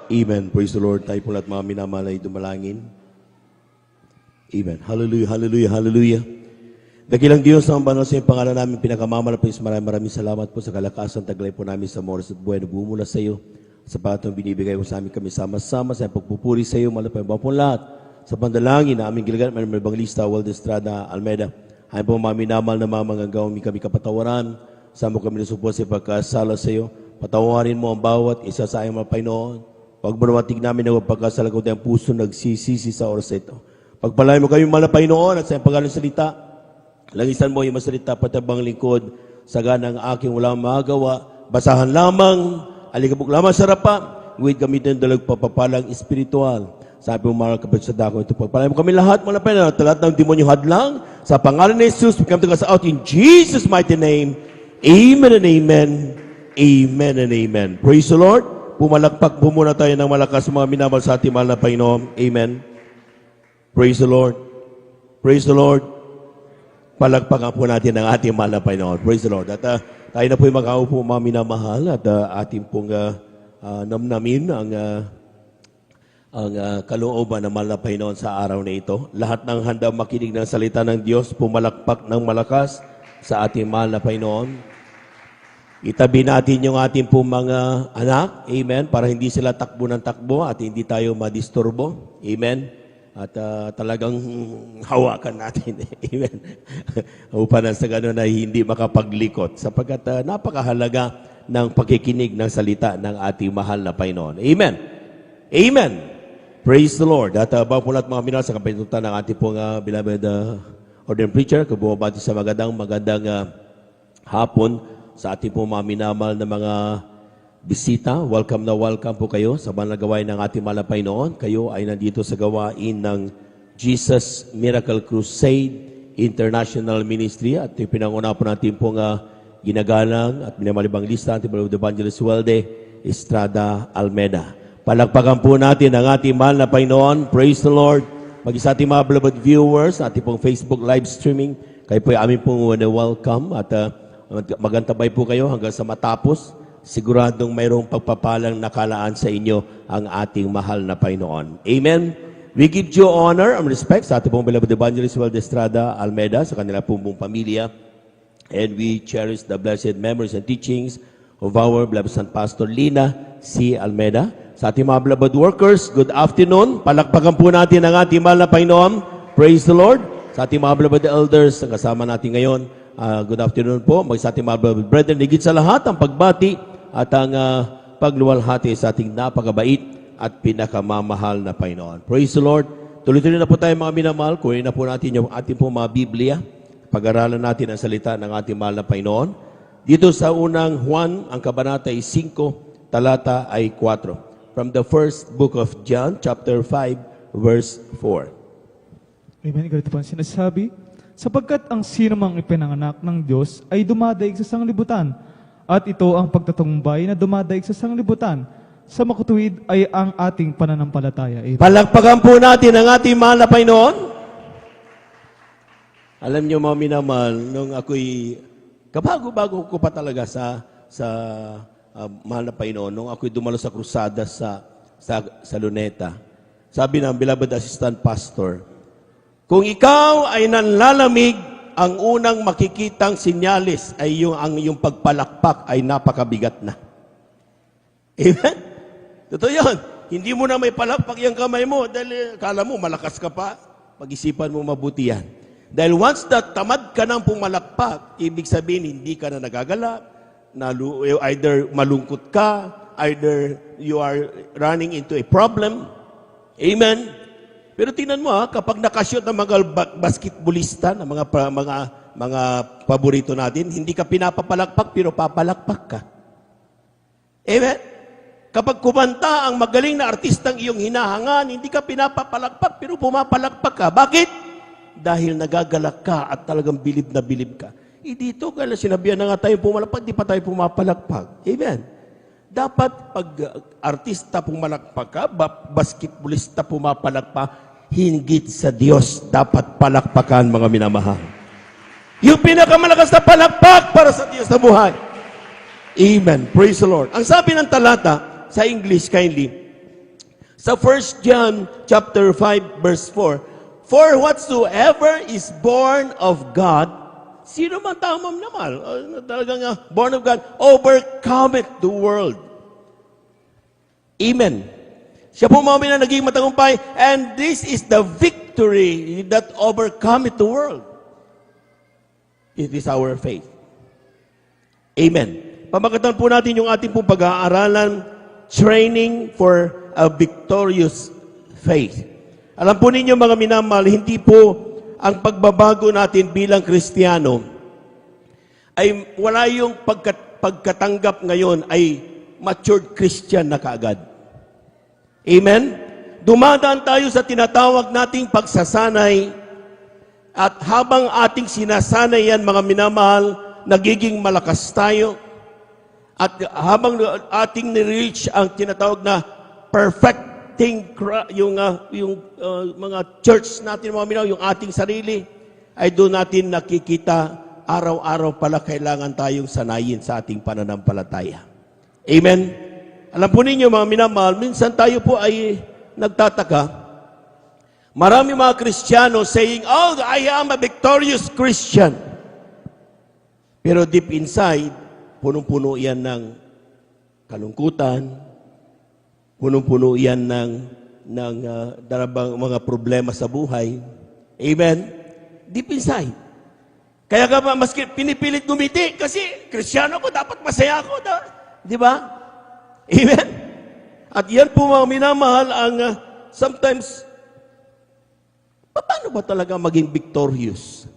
Amen. Praise the Lord. Tayo po lahat mga minamahal ay dumalangin. Amen. Hallelujah, hallelujah, hallelujah. Dakilang Diyos ang banal sa iyong pangalan namin, pinakamalapit. Maraming salamat po sa kalakasan, taglay po namin sa oras at buhay na bumula sa iyo. Sa patong binibigay mo sa amin kami sama-sama sa pagpupuri sa iyo, malapay ba po lahat. Sa pandalangin na aming gilagan, may Evangelista Waldo Estrada Almeida. Ay po mga minamahal na mga gawin kami kapatawaran. Sama kami nasupo sa pagkasala sa iyo. Patawarin mo ang bawat isa sa ayong mga Panginoon. Huwag mo nawatig namin na pagkasala ko tayong puso nagsisisi sa oras ito. Pagpalain mo kami mga Panginoon at sa iyong pagalang salita. Langisan mo yung masalita patabang lingkod. Sagana ang aking walang magawa. Basahan lamang. Alikabok lamang sa rapa. Huwag gamitin dalag papapalang espiritual. Sabi mo mga kapatid sa dako ito. Pagpalain mo kami lahat mga Panginoon. At lahat ng demonyo hadlang. Sa pangalan ni Jesus, we come to us out in Jesus' mighty name. Amen and amen. Amen and amen. Praise the Lord. Pumalakpak po muna tayo ng malakas mga minamahal sa ating mahal na Panginoon. Amen. Praise the Lord. Praise the Lord. Palakpakan po natin ang ating mahal na Panginoon. Praise the Lord. At tayo na po yung makaupo mga minamahal at ating pong namnamin ang kalooban ng mahal na Panginoon sa araw na ito. Lahat ng handa makinig ng salita ng Diyos, pumalakpak ng malakas sa ating mahal na Panginoon. Itabi natin yung ating pong mga anak, amen, para hindi sila takbo ng takbo at hindi tayo madisturbo, amen. At talagang hawakan natin, amen. Upang sa gano'n ay hindi makapaglikot sapagkat napakahalaga ng pagkikinig ng salita ng ating mahal na Panginoon. Amen. Amen. Praise the Lord. At bago po lahat mga minahal sa kapitutan ng ating pong beloved ordained preacher, kababati sa magandang hapon sa ating pong mga minamahal na mga bisita. Welcome na welcome po kayo sa banal na gawain ng ating mahal na Panginoon. Kayo ay nandito sa gawain ng Jesus Miracle Crusade International Ministry at pinanguna po natin pong ginagalang at minamalibang lista ating beloved Evangelist Waldo Estrada Almeida. Palakpakan po natin ang ating mahal na Panginoon. Praise the Lord. Mag-isa ating mga beloved viewers, ating pong Facebook live streaming, kayo po ay aming pong welcome at magantabay po kayo hanggang sa matapos. Siguradong mayroong pagpapalang nakalaan sa inyo ang ating mahal na Panginoon. Amen. We give you honor and respect sa ating pong beloved Evangelist Waldo Estrada Almeida, sa kanila pong pamilya. And we cherish the blessed memories and teachings of our beloved San Pastor Lina C. Almeida. Sa ating mga beloved workers, good afternoon. Palakpakan po natin ang ating mahal na Panginoon. Praise the Lord. Sa ating mga beloved elders, ang kasama natin ngayon, good afternoon po. Sa ating mga beloved brethren, higit sa lahat, ang pagbati at ang pagluwalhati sa ating napakabait at pinakamamahal na Panginoon. Praise the Lord. Tuloy-tuloy na po tayo mga minamahal. Kunin na po natin yung ating po mga Biblia. Pag-aralan natin ang salita ng ating mahal na Panginoon. Dito sa unang Juan, ang kabanata ay 5, talata ay 4. From the first book of John, chapter 5, verse 4. Amen. Ganito po ang sinasabi. Sapagkat ang sinumang ipinanganak ng Diyos ay dumadaig sa sanglibutan. At ito ang pagtatumbay na dumadaig sa sanglibutan. Sa makatuwid ay ang ating pananampalataya. Amen. Palakpakan po natin ang ating mahal na Panginoon. Alam niyo mga minamahal, nung ako'y, kabago-bago ko pa talaga sa mahal na Panginoon, nung ako'y dumalo sa krusada sa Luneta, sabi ng beloved assistant pastor, kung ikaw ay nanlalamig, ang unang makikitang sinyalis ay yung pagpalakpak ay napakabigat na. Amen? Totoo yun. Hindi mo na may palakpak yung kamay mo dahil kala mo malakas ka pa. Pag-isipan mo mabuti yan. Dahil once that tamad ka ng pumalakpak, ibig sabihin hindi ka na nagagala, either malungkot ka, either you are running into a problem. Amen? Pero tingnan mo kapag nakashoot ng mga basketballista, ng mga paborito natin, hindi ka pinapapalakpak pero papalakpak ka. Amen? Kapag kumanta ang magaling na artistang iyong hinahangan, hindi ka pinapapalakpak pero pumapalakpak ka. Bakit? Dahil nagagalak ka at talagang bilib na bilib ka. Dito, kaya sinabihan na nga tayo pumalakpak, di pa tayo pumapalakpak. Amen? Dapat pag artista pumalakpak ka, basketballista pumapalakpak, hinggit sa Diyos dapat palakpakan mga minamahal. Yung pinakamalakas na palakpak para sa Diyos na buhay. Amen. Praise the Lord. Ang sabi ng talata sa English kindly, Sa 1 John chapter 5 verse 4, for whatsoever is born of God, sino man tao mamnamal, talagang born of God, overcometh the world. Amen. Siya po mga na naging matagumpay, and this is the victory that overcometh the world. It is our faith. Amen. Pamakatan po natin yung ating pong pag-aaralan, training for a victorious faith. Alam po ninyo mga minamahal, hindi po ang pagbabago natin bilang Kristiyano ay wala yung pagkatanggap ngayon ay matured Christian na kaagad. Amen? Dumadaan tayo sa tinatawag nating pagsasanay at habang ating sinasanay yan mga minamahal, nagiging malakas tayo at habang ating ni-reach ang tinatawag na perfecting yung mga church natin mga minamahal, yung ating sarili, ay doon natin nakikita araw-araw pala kailangan tayong sanayin sa ating pananampalataya. Amen? Alam po ninyo mga minamahal, minsan tayo po ay nagtataka. Marami mga Kristiyano saying, oh, I am a victorious Christian. Pero deep inside, punong-puno yan ng kalungkutan, punong-puno yan ng darabang mga problema sa buhay. Amen? Deep inside. Kaya ka ba, maski pinipilit gumiti, kasi Kristiyano ko, dapat masaya ako. Di ba? Amen? At yan po mga minamahal ang sometimes, paano ba talaga maging victorious?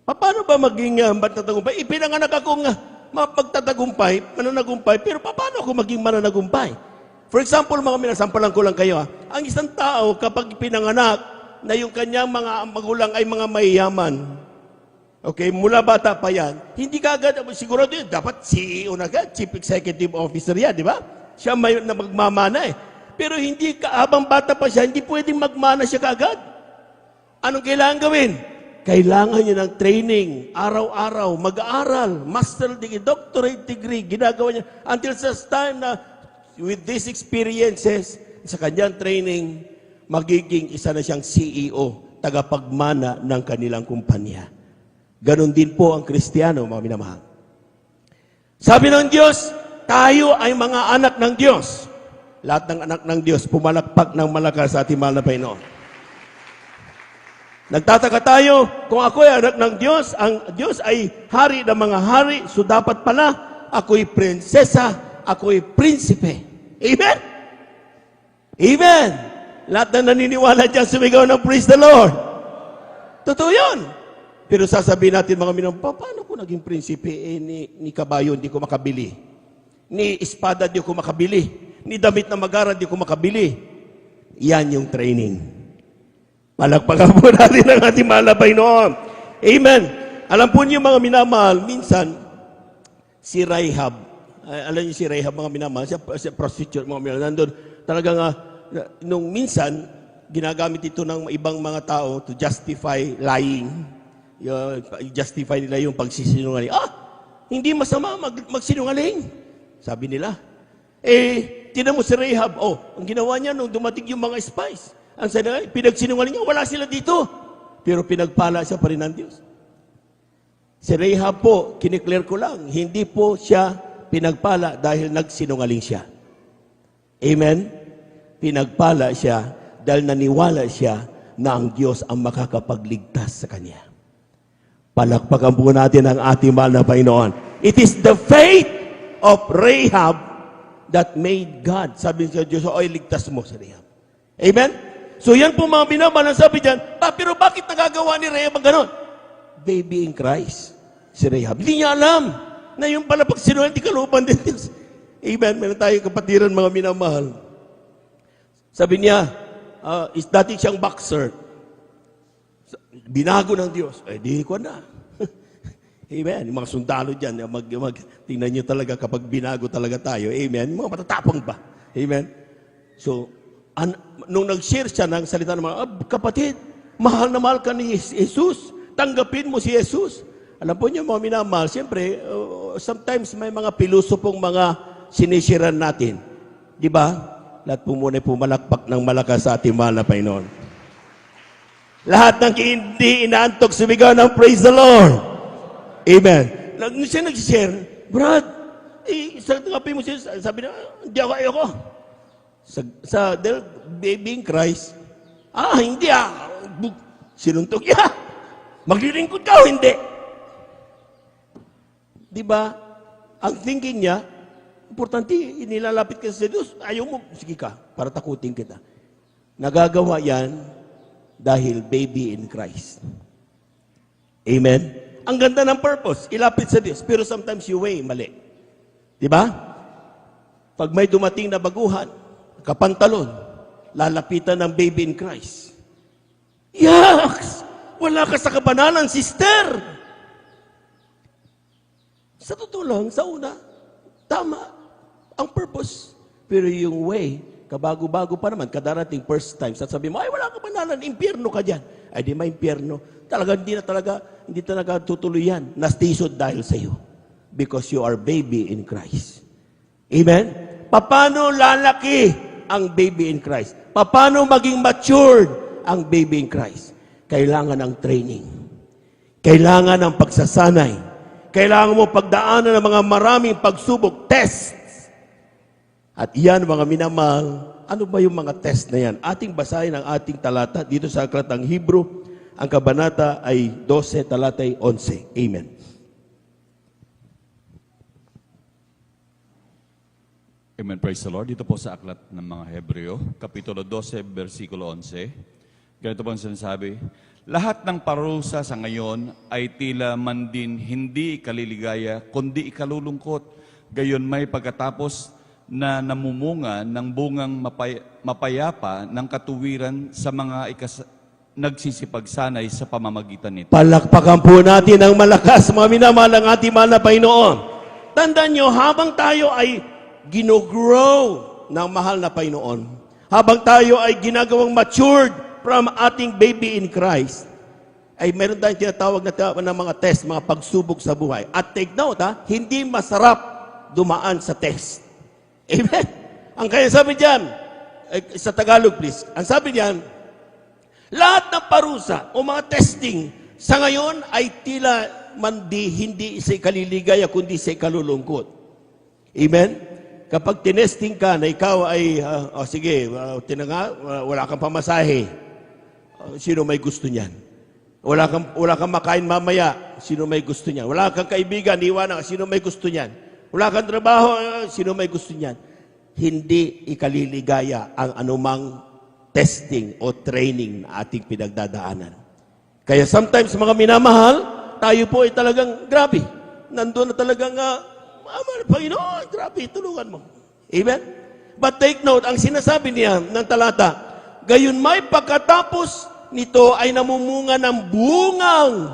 Paano ba maging magtatagumpay? Ipinanganak akong magtatagumpay, mananagumpay, pero paano ako maging mananagumpay? For example, mga minasampalan ko lang kayo. Ang isang tao, kapag pinanganak, na yung kanyang mga magulang ay mga mayayaman, okay, mula bata pa yan, hindi kagad, siguro din, dapat CEO na agad, Chief Executive Officer yan, di ba? Siya may na magmamana eh. Pero hindi, habang bata pa siya, hindi pwedeng magmana siya kagad. Anong kailangan gawin? Kailangan niya ng training, araw-araw, mag-aaral, master degree, doctorate degree, ginagawa niya, until such time na, with these experiences, sa kanyang training, magiging isa na siyang CEO, tagapagmana ng kanilang kumpanya. Ganon din po ang Kristiyano, mga minamahal. Sabi ng Diyos, tayo ay mga anak ng Diyos. Lahat ng anak ng Diyos, pumalakpak ng malakas sa ating mahal na Panginoon. Nagtataka tayo, kung ako ay anak ng Diyos, ang Diyos ay hari ng mga hari, so dapat pala, ako'y prinsesa, ako'y prinsipe. Amen? Amen! Lahat na naniniwala dyan, sumigaw ng praise the Lord. Totoo yun. Pero sasabihin natin mga minamahal, paano ko naging prinsipe? Ni kabayo, hindi ko makabili. Ni espada, di ko makabili. Ni damit na magara, di ko makabili. Yan yung training. Palakpakan po natin ang ating mahal na Panginoon. Amen. Alam po niyo mga minamahal, minsan, si Rahab, alam niyo si Rahab mga minamahal, siya prostitute mga minamahal, nandun, talagang, nung minsan, ginagamit ito ng ibang mga tao to justify lying. Justify nila yung pagsisinungaling. Hindi masama magsinungaling. Sabi nila. Tinan mo si Rahab, ang ginawa niya nung dumating yung mga spies. Ang sabi, pinagsinungaling niya, wala sila dito. Pero pinagpala siya pa rin ng Diyos. Si Rahab po, kiniklear ko lang, hindi po siya pinagpala dahil nagsinungaling siya. Amen? Pinagpala siya dahil naniwala siya na ang Diyos ang makakapagligtas sa kanya. Palakpakan po natin ang ating mahal na Panginoon. It is the faith of Rahab that made God. Sabi sa Diyos, ligtas mo sa Rahab. Amen? So yan po mga binabal ang sabi dyan, pero bakit nagagawa ni Rahab ang ganon? Baby in Christ, si Rahab. Hindi niya alam na yung pala pag sinungaling, di kalooban din Diyos. Amen? Meron tayo kapatiran mga minamahal. Sabi niya, dati siyang boxer. Binago ng Diyos. Di ko na. Amen. Yung mga sundalo dyan, tingnan nyo talaga kapag binago talaga tayo. Amen. Yung mga matatapang ba? Amen. So, nung nag-share siya ng salita ng mga, kapatid, mahal na mahal ka ni Jesus. Tanggapin mo si Jesus. Alam po niyo mga minamahal, siyempre, sometimes may mga pilusopong mga sinishiran natin. Di ba? Lahat po muna pumalakpak ng malakas sa ating mahal na Panginoon. Lahat ng hindi inaantok, sumigaw ng praise the Lord. Amen. Siya nag-share, Brad, sa kape mo siya, sabi na, hindi ako ayoko. Sa baby in Christ, hindi sinuntok, maglilingkod ka o hindi? Diba? Ang thinking niya, importante, inilalapit ka sa Diyos, ayaw mo, sige ka, para takutin kita. Nagagawa yan dahil baby in Christ. Amen? Ang ganda ng purpose, ilapit sa Diyos, pero sometimes you weigh, mali. Diba? Pag may dumating na baguhan, kapantalon, lalapitan ng baby in Christ. Yaks! Wala ka sa kabanalan, sister! Sa totoo lang, sa una, tama ang purpose. Pero yung way, kabago-bago pa naman, kadarating first time, sasabihin mo, ay wala ka banalan, impyerno ka dyan. Ay di ma-impyerno. Hindi talaga tutuloy yan. Nastisod dahil sa iyo. Because you are baby in Christ. Amen? Paano lalaki ang baby in Christ? Paano maging matured ang baby in Christ? Kailangan ng training. Kailangan ng pagsasanay. Kailangan mo pagdaanan ng mga maraming pagsubok, tests. At yan, mga minamahal, ano ba yung mga test na yan? Ating basahin ang ating talata dito sa aklat ng Hebrew. Ang kabanata ay 12, talatay 11. Amen. Amen. Praise the Lord. Dito po sa aklat ng mga Hebreo, Kapitulo 12, versikulo 11. Ganito po ang sinasabi, lahat ng parusa sa ngayon ay tila man din hindi ikaliligaya, kundi ikalulungkot. Gayon may pagkatapos na namumunga ng bungang mapayapa ng katuwiran sa mga nagsisipagsanay sa pamamagitan nito. Palakpakan po natin ang malakas, mga minamahal ng ating mahal na Panginoon. Tandaan nyo, habang tayo ay ginogrow ng mahal na Panginoon, habang tayo ay ginagawang matured from ating baby in Christ, ay meron tayong tinatawag na mga test, mga pagsubok sa buhay. At take note, hindi masarap dumaan sa test. Amen? Ang kaya sabi diyan, sa Tagalog please, ang sabi diyan, lahat ng parusa o mga testing sa ngayon ay tila hindi sa ikaliligaya kundi sa ikalulungkot. Amen? Kapag tinesting ka na ikaw ay, sige, wala kang pamasahe, sino may gusto niyan? Wala kang makain mamaya, sino may gusto niyan? Wala kang kaibigan, iwanan, sino may gusto niyan? Wala kang trabaho, sino may gusto niyan? Hindi ikaliligaya ang anumang testing o training na ating pinagdadaanan. Kaya sometimes, mga minamahal, tayo po ay talagang grabe. Nandun na talagang, Panginoon, grabe, tulungan mo. Amen? But take note, ang sinasabi niya ng talata, gayon may pagkatapos nito ay namumunga ng bungang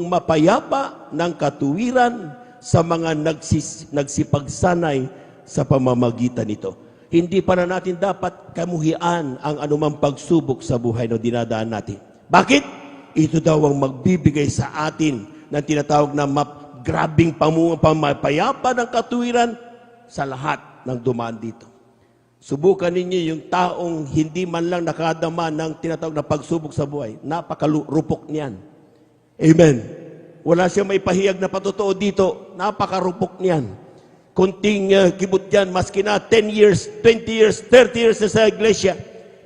mapayapa ng katuwiran sa mga nagsipagsanay sa pamamagitan nito. Hindi pa na natin dapat kamuhian ang anumang pagsubok sa buhay na dinadaan natin. Bakit? Ito daw ang magbibigay sa atin ng tinatawag na grabing pamapayapa ng katuwiran sa lahat ng dumaan dito. Subukan ninyo yung taong hindi man lang nakadama ng tinatawag na pagsubok sa buhay. Napakarupok niyan. Amen. Wala siyang may pahiyag na patotoo dito. Napakarupok niyan. Kunting kibot yan, maski na 10 years, 20 years, 30 years na sa iglesia,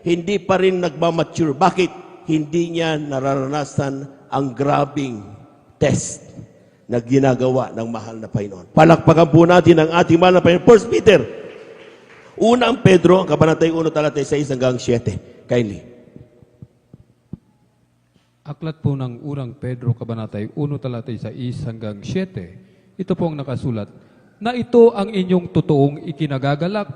hindi pa rin nagmamature. Bakit? Hindi niya nararanasan ang grabing test na ginagawa ng mahal na Panginoon. Palakpakan po natin ang ating mahal na Panginoon. 1 Peter, unang Pedro, ang kabanatay 1, talatay 6 hanggang 7. Kindly. Aklat po ng unang Pedro, kabanatay 1, talatay 6 hanggang 7. Ito po ang nakasulat, na ito ang inyong totoong ikinagagalak,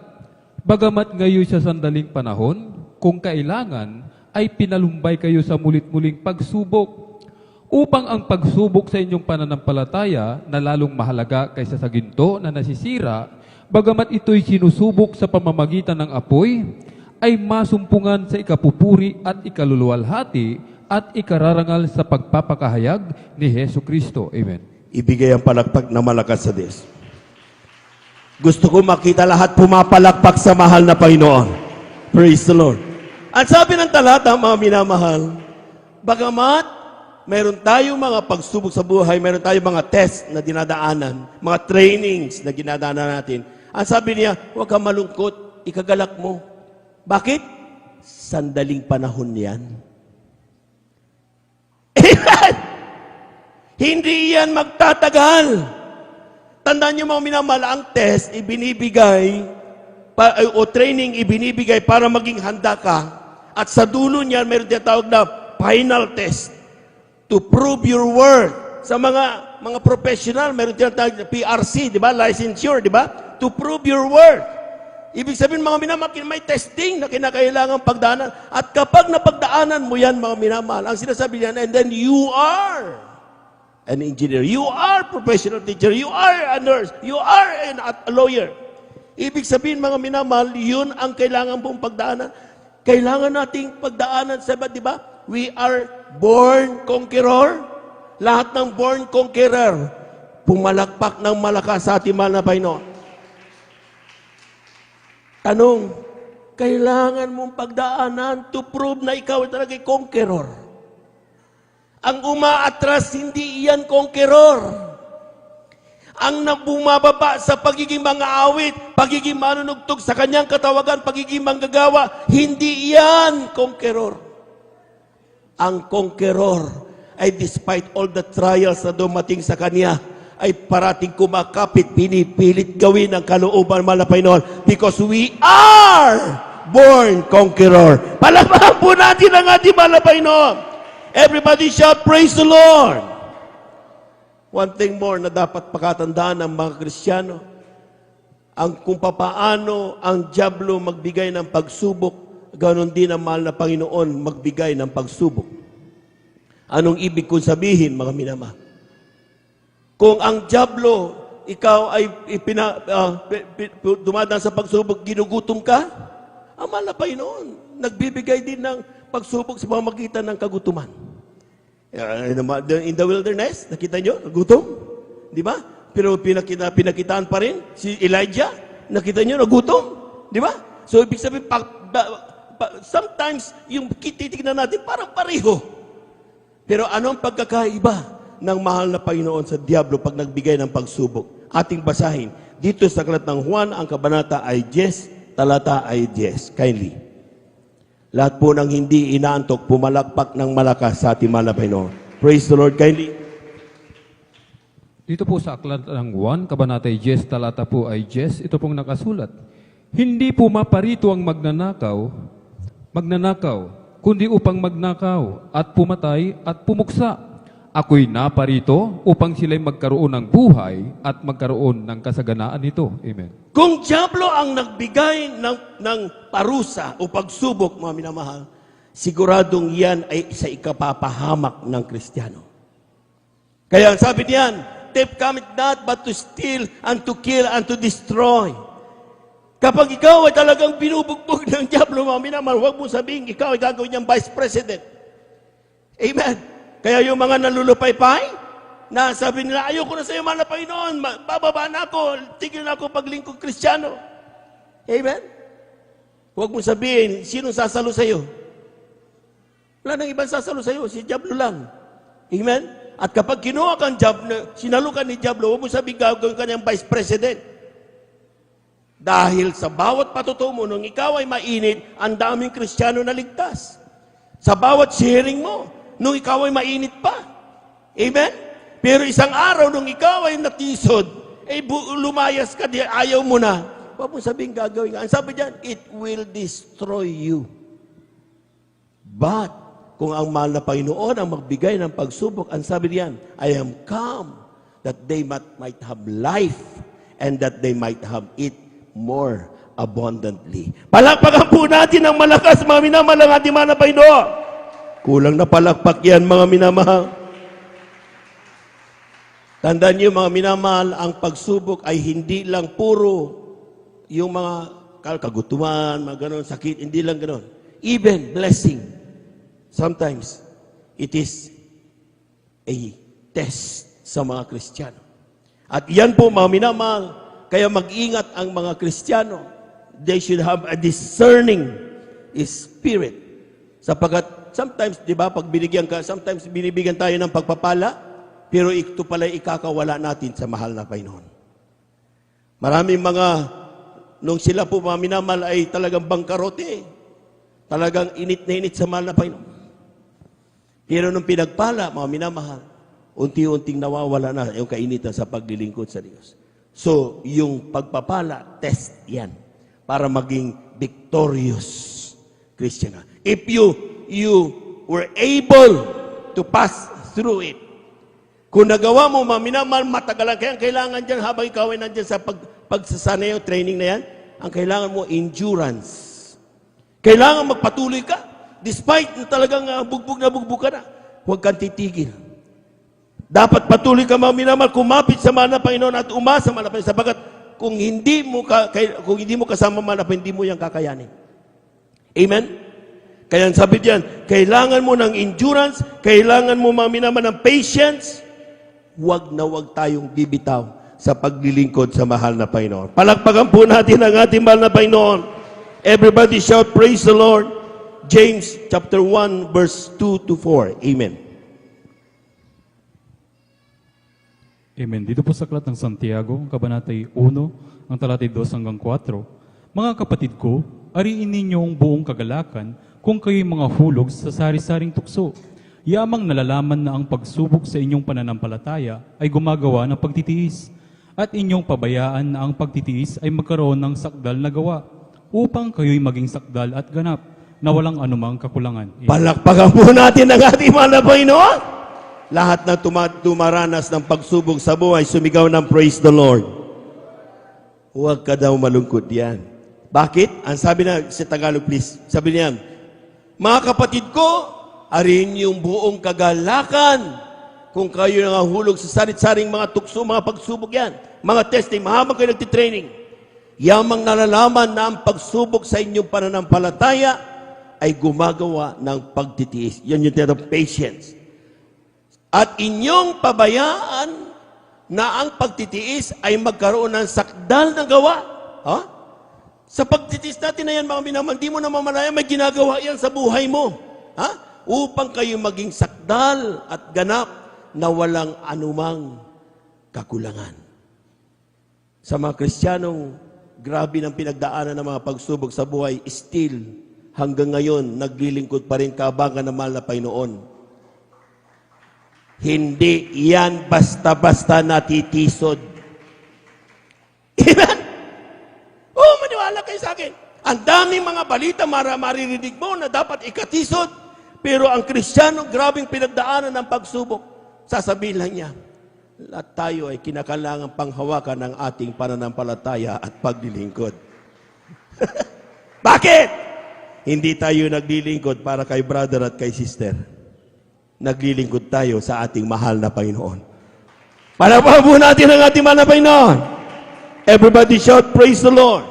bagamat ngayon sa sandaling panahon, kung kailangan, ay pinalumbay kayo sa mulit-muling pagsubok, upang ang pagsubok sa inyong pananampalataya na lalong mahalaga kaysa sa ginto na nasisira, bagamat ito'y sinusubok sa pamamagitan ng apoy, ay masumpungan sa ikapupuri at ikaluluwalhati at ikararangal sa pagpapakahayag ni Hesu Kristo. Amen. Ibigay ang palakpak na malakas sa Diyos. Gusto ko makita lahat pumapalakpak sa mahal na Panginoon. Praise the Lord. At sabi ng talata, mga minamahal, bagamat meron tayong mga pagsubok sa buhay, meron tayong mga test na dinadaanan, mga trainings na dinadaanan natin. Ang sabi niya, huwag kang malungkot, ikagalak mo. Bakit? Sandaling panahon yan. Amen! Hindi yan magtatagal. Tandaan niyo mga minamahal, ang test ibinibigay o training ibinibigay para maging handa ka. At sa dulo niyan, meron tinatawag na final test to prove your worth. Sa mga professional, meron tinatawag na PRC, di ba? Licensure, di ba? To prove your worth. Ibig sabihin, mga minamahal, may testing na kinakailangan pagdaanan. At kapag napagdaanan mo yan, mga minamahal, ang sinasabi niyan, and then you are an engineer, you are professional teacher, you are a nurse, you are a lawyer. Ibig sabihin, mga minamahal, yun ang kailangan pong pagdaanan. Kailangan nating pagdaanan sa iba, di ba? We are born conqueror. Lahat ng born conqueror, pumalakpak ng malakas sa ating mahal na Panginoon. Tanong, kailangan mong pagdaanan to prove na ikaw ay talaga conqueror. Ang umaatras, hindi iyan conqueror. Ang bumababa sa pagiging mga awit, pagiging manunugtog sa kanyang katawagan, pagiging manggagawa, hindi iyan conqueror. Ang conqueror ay despite all the trials na dumating sa kanya, ay parating kumakapit, pinipilit gawin ang kalooban ng Panginoon because we are born conqueror. Palakpakan po natin ang ating mahal na Panginoon. Everybody shout, praise the Lord! One thing more na dapat pakatandaan ng mga Kristiyano, ang kung papaano ang dyablo magbigay ng pagsubok, ganoon din ang mahal na Panginoon magbigay ng pagsubok. Anong ibig kong sabihin, mga minamahal? Kung ang dyablo, ikaw ay dumadaan sa pagsubok, ginugutom ka, ang mahal na Panginoon nagbibigay din ng pagsubok sa pamamagitan ng kagutuman. In the wilderness, nakita nyo, nagutom. Di ba? Pero pinakitaan pa rin si Elijah. Nakita nyo, nagutom. Di ba? So, ibig sabihin, sometimes, yung titignan natin, parang pareho. Pero anong pagkakaiba ng mahal na Panginoon sa diablo pag nagbigay ng pagsubok? Ating basahin. Dito sa aklat ng Juan, ang kabanata ay 10, talata ay 10. Kindly. Lahat po ng hindi inaantok, pumalakpak ng malakas sa ating mahal na Panginoon. Praise the Lord, kindly. Dito po sa aklat ng 1, kabanata 10, talata po ay 10, ito pong nakasulat. Hindi po maparito ang magnanakaw, kundi upang magnakaw at pumatay at pumuksa. Ako'y naparito upang sila'y magkaroon ng buhay at magkaroon ng kasaganaan nito. Amen. Kung dyablo ang nagbigay ng parusa o pagsubok, mga minamahal, siguradong yan ay sa ikapapahamak ng Kristiyano. Kaya ang sabi niyan, thief cometh not but to steal and to kill and to destroy. Kapag ikaw ay talagang binubugbog ng dyablo, mga minamahal, huwag mo sabihin, ikaw ay gagawin niyang vice president. Amen. Kaya yung mga nalulupay-pay, na sabi nila, ayoko na sa iyo, mahal na Panginoon, bababa na ako, tigil na ako paglingkod Kristiyano. Amen? Huwag mo sabihin, sinong sasalo sa iyo? Wala nang ibang sasalo sa iyo, si Diablo lang. Amen? At kapag kinuha kang Diablo, sinalo ka ni Diablo, huwag mo sabihin, gagawin ka niyang vice president. Dahil sa bawat patutuo mo, nung ikaw ay mainit, ang daming Kristiyano na ligtas. Sa bawat sharing mo, nung ikaw ay mainit pa. Amen? Pero isang araw, nung ikaw ay natisod, lumayas ka, ayaw mo na. Huwag mo sabihin gagawin ka. Ang sabi diyan, it will destroy you. But, kung ang mahal na Panginoon ang magbigay ng pagsubok, ang sabi diyan, I am come that they might have life and that they might have it more abundantly. Palakpakan po natin ang malakas, mga minamahal ng ating mahal na Panginoon. Kulang na palakpak yan, mga minamahal. Tandaan niyo, mga minamahal, ang pagsubok ay hindi lang puro yung mga kagutuman, mga ganon, sakit, hindi lang ganon. Even blessing. Sometimes, it is a test sa mga Kristiyano. At yan po, mga minamahal, Kaya mag-ingat ang mga Kristiyano. They should have a discerning spirit. Sapagkat sometimes, di ba, pag binigyan ka, sometimes binibigyan tayo ng pagpapala, pero ito pala ikakawala natin sa mahal na Panginoon. Maraming mga, nung sila po mga minamahal ay talagang bangkarote, talagang init na init sa mahal na Panginoon. Pero nung pinagpala, mga minamahal, unti-unting nawawala na yung kainitan sa paglilingkod sa Diyos. So, yung pagpapala, test yan para maging victorious Christian. If you were able to pass through it, kung nagawa mo, minamahal, matagalan, kaya ang kailangan dyan habang ikaw ay nandyan sa pagsasanay o training na yan, ang kailangan mo, endurance. Kailangan magpatuloy ka. Despite talagang bugbog ka na, huwag kang titigil. Dapat patuloy ka mga minamahal, kumapit sa mahal na Panginoon at umasa sa mahal na Panginoon. Sapagat kung hindi mo kasama mahal na Panginoon, hindi mo yan kakayanin. Amen? Kaya sabi diyan, kailangan mo ng endurance, kailangan mo mga minamahal ng patience. Huwag na huwag tayong bibitaw sa paglilingkod sa mahal na Panginoon. Palakpakan po natin ang ating mahal na Panginoon. Everybody shout, praise the Lord. James chapter 1 verse 2 to 4. Amen. Amen. Dito po sa Aklat ng Santiago, Kabanatay 1, ang talatay 2 hanggang 4. Mga kapatid ko, ariin ninyo ang buong kagalakan kung kayo'y mga hulog sa sari-saring tukso. Yamang nalalaman na ang pagsubok sa inyong pananampalataya ay gumagawa ng pagtitiis, at inyong pabayaan na ang pagtitiis ay magkaroon ng sakdal na gawa, upang kayo'y maging sakdal at ganap, na walang anumang kakulangan. Amen. Palakpakan po natin ang ating mahal na Panginoon. Lahat na tumaranas ng pagsubok sa buhay, sumigaw ng praise the Lord. Huwag ka daw malungkot yan. Bakit? Ang sabi na sa Tagalog, please. Sabi niya, mga kapatid ko, arin yung buong kagalakan kung kayo nangahulog sa sarit-saring mga tukso, mga pagsubok yan, mga testing, mahabang kayo nagtitraining. Yamang nalalaman na ang pagsubok sa inyong pananampalataya ay gumagawa ng pagtitiis. Yan yung tinatawag patience. At inyong pabayaan na ang pagtitiis ay magkaroon ng sakdal na gawa. Ha? Sa pagtitiis natin na yan, mga minamahal, di mo na mamalaya, may ginagawa yan sa buhay mo. Ha? Upang kayo maging sakdal at ganap na walang anumang kakulangan. Sa mga Kristiyanong, grabe ng pinagdaanan ng mga pagsubok sa buhay, still, hanggang ngayon, naglilingkod pa rin kabangan ng mahal na Panginoon. Hindi yan basta-basta natitisod. Amen? Oh, maniwala kayo sa akin. Ang daming mga balita maririnig mo na dapat ikatisod. Pero ang Kristiyano, grabing pinagdaanan ng pagsubok. Sasabihin lang niya, lahat tayo ay kinakailangan panghawakan ng ating pananampalataya at paglilingkod. Bakit? Hindi tayo naglilingkod para kay brother at kay sister. Naglilingkod tayo sa ating mahal na Panginoon. Palakpakan natin ang ating mahal na Panginoon. Everybody shout, praise the Lord.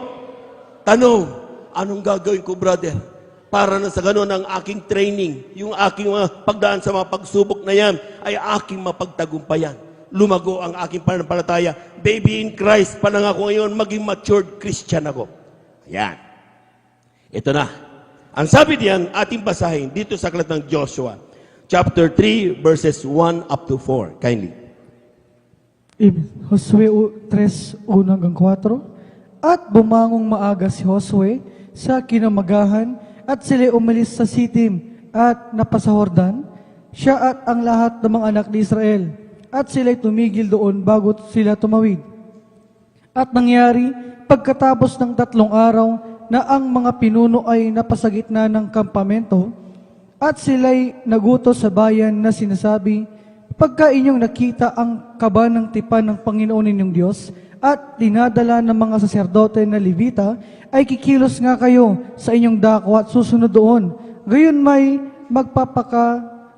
Tanong, anong gagawin ko, brother? Para na sa ganun ang aking training, yung aking pagdaan sa mga pagsubok na yan, ay aking mapagtagumpayan. Lumago ang aking pananampalataya. Baby in Christ, panangako ngayon, maging matured Christian ako. Ayan. Ito na. Ang sabi diyan, ating basahin dito sa aklat ng Joshua, chapter 3, verses 1 up to 4. Kindly. Amen. Josue 3, 1 hanggang 4. At bumangong maaga si Josue sa kinamagahan at sila umalis sa Sitim at napasa Jordan, siya at ang lahat ng mga anak ni Israel. At sila'y tumigil doon bago sila tumawid. At nangyari, pagkatapos ng 3 araw na ang mga pinuno ay napasagitna ng kampamento, at sila'y nagutos sa bayan na sinasabi, pagka inyong nakita ang kaba ng tipan ng Panginoon ninyong Diyos, at dinadala ng mga saserdote na Levita, ay kikilos nga kayo sa inyong dako at susunod doon. Gayon may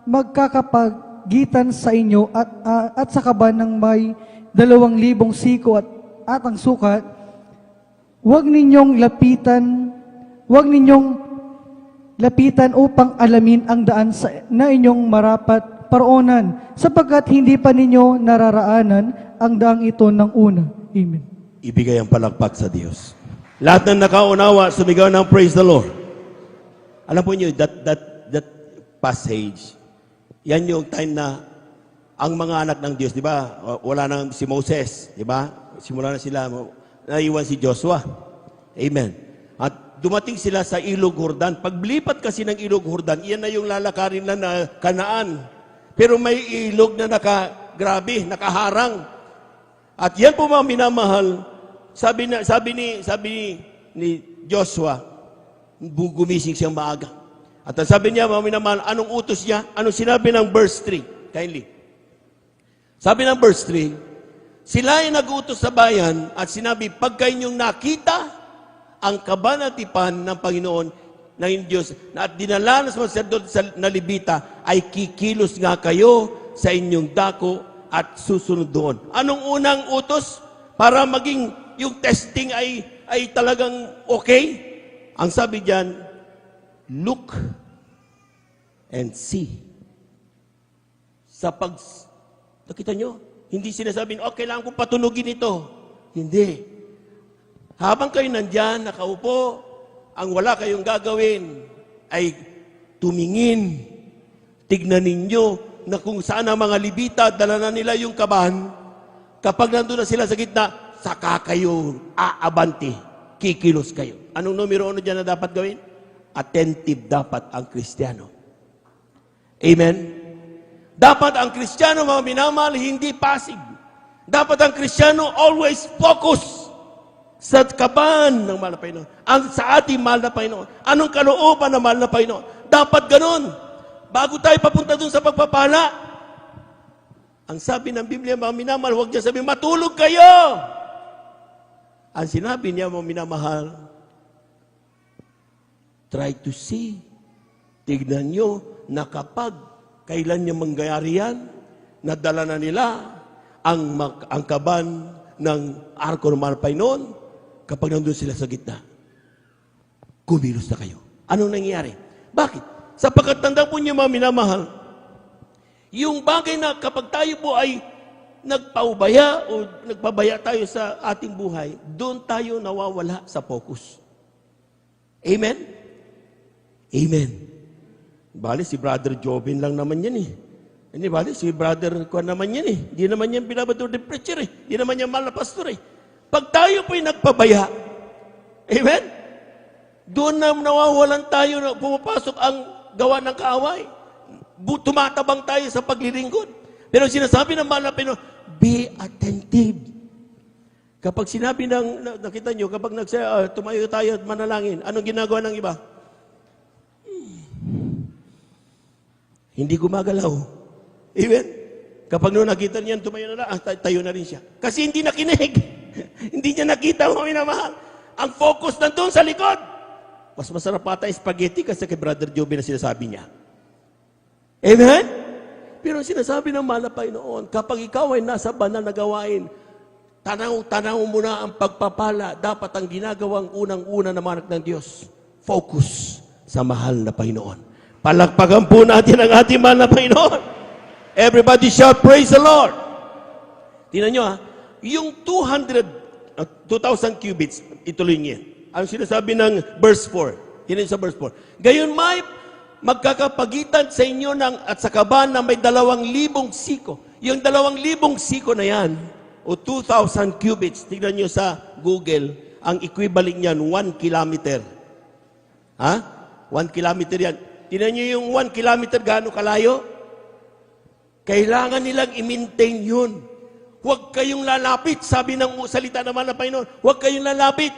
magkakapagitan sa inyo at sa kaba ng may 2,000 siko at ang sukat. Huwag ninyong lapitan upang alamin ang daan na inyong marapat paroonan, sapagkat hindi pa ninyo nararaanan ang daang ito ng una. Amen. ibigay ang palakpak sa Diyos. Lahat ng nakaunawa, sumigaw ng praise the Lord. Alam po niyo, that passage, yan yung time na ang mga anak ng Diyos, di ba? Wala nang si Moses, di ba? Simula na sila, naiwan si Joshua. Amen. At dumating sila sa Ilog Jordan. Paglipat kasi ng Ilog Jordan, iyan na yung lalakarin na Kanaan. Pero may ilog na grabe, nakaharang. At yan po mga minamahal, sabi ni Joshua, gumising siyang maaga. At ang sabi niya, mga minamahal, anong utos niya? Anong sinabi ng verse 3? Kindly. Sabi ng verse 3, sila ay nag-utos sa bayan at sinabi, pagka inyong nakita ang kabanatipan ng Panginoon ng Diyos at dinala na sa mga sacerdote na Levita, ay kikilos nga kayo sa inyong dako at susunod doon. Anong unang utos? Para maging yung testing ay talagang okay? Ang sabi diyan, look and see. Nakita nyo? Hindi sinasabing, oh, kailangan kong patunugin ito. Hindi. Habang kayo nandyan, nakaupo, ang wala kayong gagawin ay tumingin. Tignan ninyo na kung saan ang mga Levita, dala na nila yung kaban. Kapag nandun na sila sa gitna, saka kayo aabante. Kikilos kayo. Anong numero 1 dyan na dapat gawin? Attentive dapat ang Kristiyano. Amen? Dapat ang Kristiyano, mga minamahal, hindi passive. Dapat ang Kristiyano always focus sa kaban ng mahal na Panginoon. Sa ating mahal na Panginoon. Anong kalooban ng mahal na Panginoon? Dapat ganon. Bago tayo papunta dun sa pagpapala, ang sabi ng Biblia, mga minamahal, huwag niya sabihin, matulog kayo! Ang sinabi niya, mga minamahal, try to see. Tignan nyo na kapag kailan niya mangyayari yan, nadala na nila ang kaban ng arko ng mahal na Panginoon. Kapag nandun sila sa gitna, kumilos na kayo. Anong nangyayari? Bakit? Sapagkat tanda po niyo, mga minamahal, yung bagay na kapag tayo po ay nagpaubaya o nagpabaya tayo sa ating buhay, doon tayo nawawala sa focus. Amen? Amen. Bali, si Brother Jobin lang naman yan eh. Hindi, bali, si Brother Kwan naman yan eh. Di naman yan binabato ng preacher eh. Di naman yan mahal na pastor eh. Pag tayo po'y nagpabaya, amen? Doon na nawawalan tayo na pumapasok ang gawa ng kaaway. Tumatabang tayo sa paglilingkod. Pero sinasabi ng mahal na Panginoon, be attentive. Kapag sinabi nakita nyo, kapag tumayo tayo at manalangin, anong ginagawa ng iba? Hindi gumagalaw. Amen? Kapag nung nakita niyan, tumayo na lang, tayo na rin siya. Kasi hindi nakinig. Hindi niya nakita, mga minamahal. Ang focus nandun sa likod. Mas masarap pata spaghetti kasi kay Brother Joby na sinasabi niya. Amen? Pero sinasabi ng mahal na Panginoon, kapag ikaw ay nasa banal na gawain, tanaw mo na ang pagpapala. Dapat ang ginagawang unang-una ng mga anak ng Diyos, focus sa mahal na Panginoon. Palakpakan po natin ang ating mahal na Panginoon. Everybody shout, praise the Lord. Tingnan nyo yung 2,000 cubits, ituloy niya. Ang sinasabi ng verse 4, yun sa verse 4. Gayon may magkakapagitan sa inyo at sa kaban na may 2,000 siko. Yung 2,000 siko na yan, o 2,000 cubits, tignan nyo sa Google, ang equivalent niyan, 1 kilometer. 1 kilometer yan. Tignan nyo yung 1 kilometer, gaano kalayo? Kailangan nilang i-maintain yun. Huwag kayong lalapit, sabi ng salita naman ng Panginoon, huwag kayong lalapit.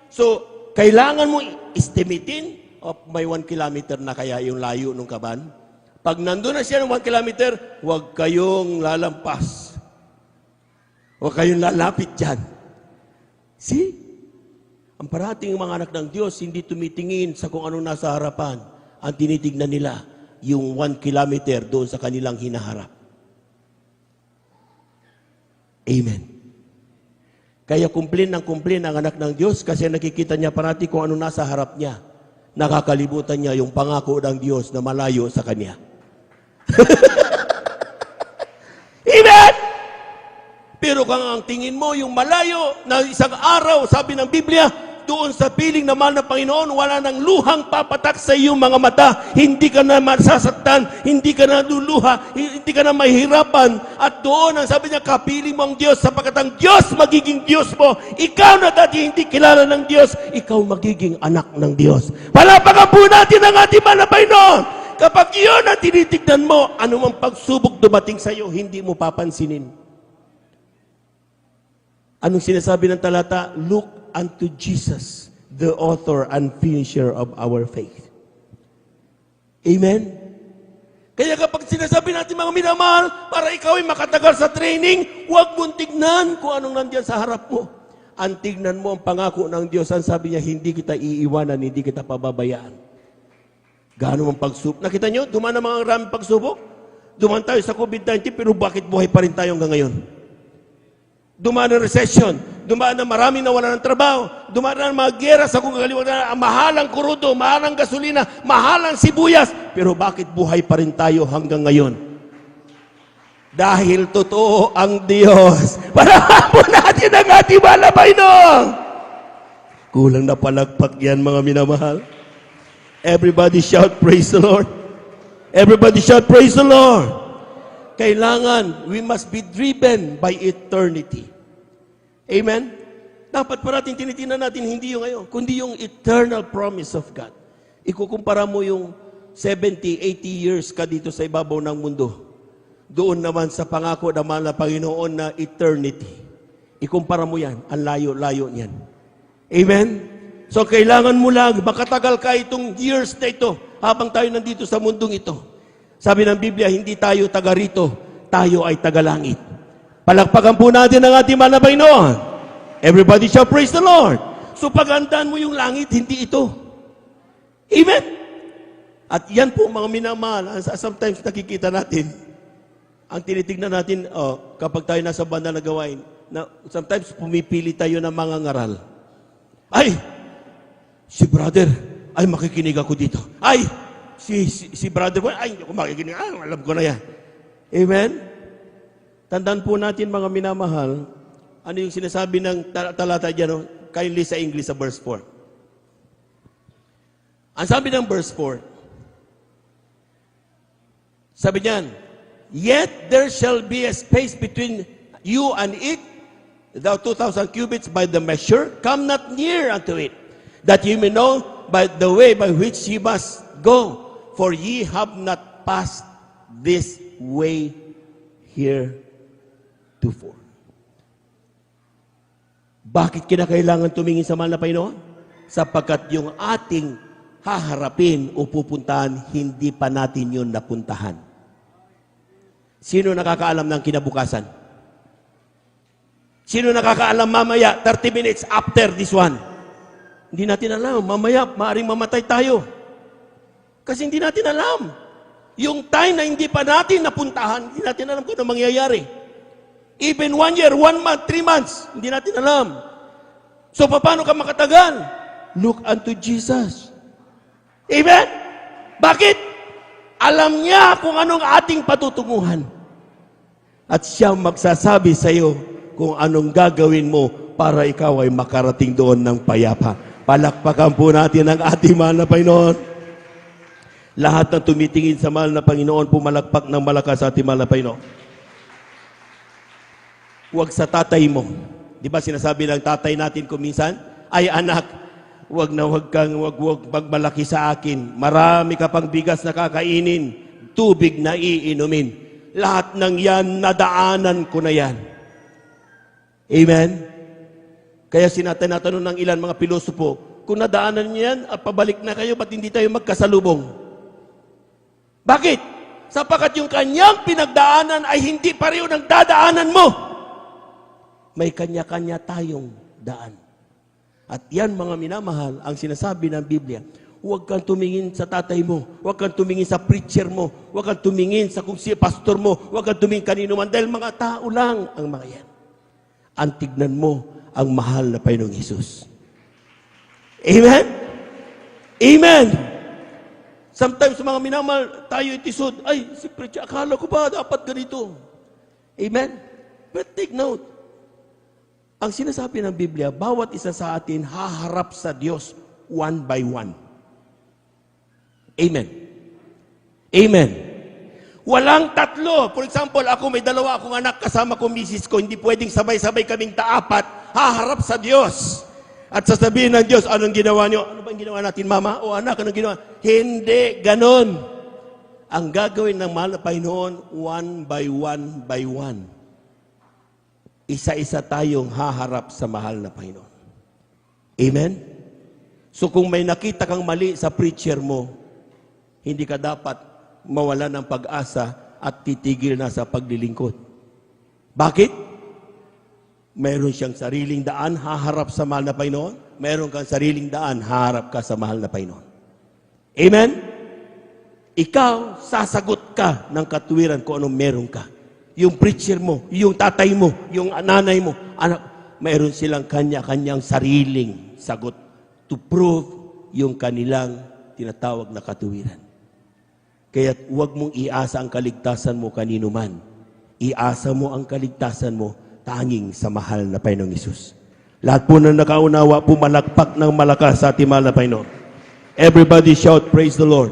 So, kailangan mo estimatein, may 1 kilometer na kaya yung layo ng kaban. Pag nandun na siya ng 1 kilometer, huwag kayong lalampas. Huwag kayong lalapit dyan. See? Ang parating mga anak ng Diyos, hindi tumitingin sa kung anong nasa harapan. Ang tinitignan nila, yung 1 kilometer doon sa kanilang hinaharap. Amen. Kaya kumplin ang anak ng Diyos kasi nakikita niya parati kung ano nasa harap niya. Nakakalimutan niya yung pangako ng Diyos na malayo sa Kanya. Amen! Pero kung ang tingin mo yung malayo na isang araw, sabi ng Biblia, doon sa piling na mahal na Panginoon, wala nang luhang papatak sa iyong mga mata. Hindi ka na masasaktan, hindi ka na luluha, hindi ka na mahirapan. At doon, ang sabi niya, kapiling mo ang Diyos, sapagkat ang Diyos magiging Diyos mo. Ikaw na dati hindi kilala ng Diyos, ikaw magiging anak ng Diyos. Palapakan po natin ang ating mahal na Panginoon. Kapag yun ang tinitignan mo, anumang pagsubok dumating sa iyo, hindi mo papansinin. Anong sinasabi ng talata? Look unto Jesus, the author and finisher of our faith. Amen? Kaya kapag sinasabi natin mga minamahal, para ikaw ay makatagal sa training, huwag mong tignan kung anong nandiyan sa harap mo. Ang tignan mo ang pangako ng Diyos. Ang sabi niya, hindi kita iiwanan, hindi kita pababayaan. Gaano ang pagsubok? Nakita nyo, dumaan ang mga maraming pagsubok. Dumaan tayo sa COVID-19, pero bakit buhay pa rin tayo hanggang ngayon? Dumaan ang recession, dumaan na marami na wala ng trabaho, dumaan na mga gera sa kung kaliwag mahalang kurudo, mahalang gasolina, mahalang sibuyas. Pero bakit buhay pa rin tayo hanggang ngayon? Dahil totoo ang Diyos. Parahan po natin ang ating malabay noon. Kulang na palagpak yan, mga minamahal. Everybody shout, praise the Lord. Everybody shout, praise the Lord. Kailangan, we must be driven by eternity. Amen? Dapat parating tinitingnan natin, hindi yung ngayon, kundi yung eternal promise of God. Ikukumpara mo yung 70, 80 years ka dito sa ibabaw ng mundo. Doon naman sa pangako naman na Panginoon na eternity. Ikumpara mo yan, ang layo-layo niyan. Amen? So kailangan mo lang, makatagal ka itong years na ito, habang tayo nandito sa mundong ito. Sabi ng Biblia, hindi tayo taga rito, tayo ay taga langit. Palakpakan po natin ang ating mahal na Panginoon. Everybody shall praise the Lord. So paghandaan mo yung langit, hindi ito. Amen? At yan po mga minamahal, sometimes nakikita natin, ang tinitignan natin, kapag tayo nasa banda na gawain, na sometimes pumipili tayo ng mga ngaral. Ay, si brother, ay makikinig ako dito. Ay, si brother ko, ay, hindi ko makikinig. Alam ko na yan. Amen? Tandaan po natin mga minamahal, ano yung sinasabi ng talata dyan, kindly sa English sa verse 4. Ang sabi ng verse 4, sabi niyan, yet there shall be a space between you and it, thou 2,000 cubits by the measure, come not near unto it, that ye may know by the way by which ye must go, for ye have not passed this way heretofore. Bakit kinakailangan tumingin sa mahal na Panginoon? Sapagkat yung ating haharapin o pupuntahan, hindi pa natin yun napuntahan. Sino nakakaalam ng kinabukasan? Sino nakakaalam mamaya, 30 minutes after this one? Hindi natin alam. Mamaya, maaaring mamatay tayo. Kasi hindi natin alam. Yung time na hindi pa natin napuntahan, hindi natin alam kung ano mangyayari. Even 1 year, 1 month, 3 months, hindi natin alam. So, paano ka makatagal? Look unto Jesus. Amen? Bakit? Alam niya kung anong ating patutunguhan. At siya magsasabi sa iyo kung anong gagawin mo para ikaw ay makarating doon ng payapa. Palakpakan po natin ang ating mahal na Panginoon. Lahat ng tumitingin sa mahal na Panginoon, pumalakpak ng malakas sa ating mahal na Panginoon. Huwag sa tatay mo. Di ba sinasabi ng tatay natin kuminsan, ay anak, huwag magmalaki sa akin. Marami ka pang bigas na kakainin, tubig na iinumin. Lahat ng yan, nadaanan ko na yan. Amen? Kaya tinatanong ng ilan mga pilosopo, kung nadaanan niyo yan, at pabalik na kayo, ba't hindi tayo magkasalubong? Bakit? Sapagkat yung kanyang pinagdaanan ay hindi pareho ng dadaanan mo. May kanya-kanya tayong daan. At yan mga minamahal, ang sinasabi ng Biblia, huwag kang tumingin sa tatay mo, huwag kang tumingin sa preacher mo, huwag kang tumingin sa kung si pastor mo, huwag kang tumingin kanino man, dahil mga tao lang ang mga yan. Ang tignan mo ang mahal na Panginoong Hesus. Amen? Amen! Sometimes mga minamahal, tayo itisod, ay, si preacher, akala ko ba dapat ganito? Amen? But take note, ang sinasabi ng Biblia, bawat isa sa atin haharap sa Diyos one by one. Amen. Amen. Walang tatlo. For example, ako may dalawa akong anak, kasama ko misis ko, hindi pwedeng sabay-sabay kaming taapat, haharap sa Diyos. At sasabihin ng Diyos, anong ginawa niyo? Ano ba ang ginawa natin, mama? O anak, anong ginawa? Hindi, ganon. Ang gagawin ng mahal na Panginoon, one by one. Isa-isa tayong haharap sa mahal na Panginoon. Amen? So kung may nakita kang mali sa preacher mo, hindi ka dapat mawala ng pag-asa at titigil na sa paglilingkod. Bakit? Mayroon siyang sariling daan, haharap sa mahal na Panginoon. Mayroon kang sariling daan, haharap ka sa mahal na Panginoon. Amen? Ikaw, sasagot ka ng katuwiran kung anong meron ka. Yung preacher mo, yung tatay mo, yung nanay mo, anak, mayroon silang kanya-kanyang sariling sagot to prove yung kanilang tinatawag na katuwiran. Kaya huwag mong iasa ang kaligtasan mo kanino man. Iasa mo ang kaligtasan mo tanging sa mahal na Panginoong Hesus. Lahat po na nakaunawa, pumalakpak ng malakas sa ating mahal na Panginoon. Everybody shout, praise the Lord.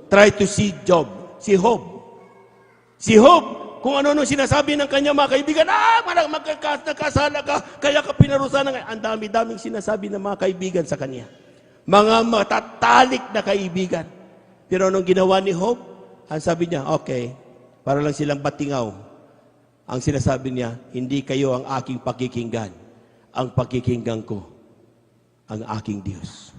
Try to see Job, si Job. Si Job, kung ano-ano sinasabi ng kanya mga kaibigan, magkakasala ka, kaya ka pinarusahan ng... Ang dami-daming sinasabi ng mga kaibigan sa kanya. Mga matatalik na kaibigan. Pero anong ginawa ni Job? Ang sabi niya, okay, para lang silang batingaw. Ang sinasabi niya, hindi kayo ang aking pakikinggan. Ang pakikinggan ko, ang aking Diyos.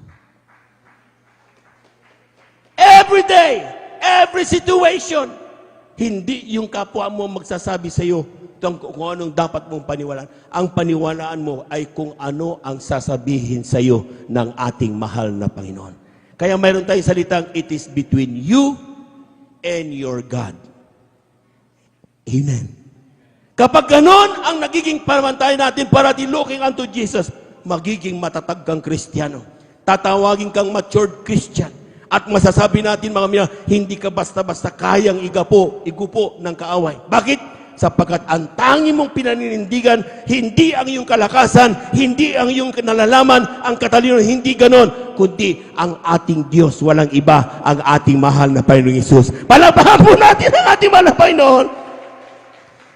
Every day, every situation, hindi yung kapwa mo magsasabi sa iyo kung anong dapat mong paniwalaan. Ang paniwalaan mo ay kung ano ang sasabihin sa iyo ng ating mahal na Panginoon. Kaya mayroon tayong salitang, it is between you and your God. Amen. Kapag ganon ang nagiging pamantayan natin para looking unto Jesus, magiging matatag kang Kristiyano. Tatawagin kang matured Christian. At masasabi natin mga mina, hindi ka basta-basta kayang igupo ng kaaway. Bakit? Sapagkat ang tangi mong pinaninindigan, hindi ang iyong kalakasan, hindi ang iyong nalalaman, ang katalinuhan, hindi ganon, kundi ang ating Diyos, walang iba, ang ating mahal na Panginoong Hesus. Palakpakan po natin ang ating mahal na Panginoon.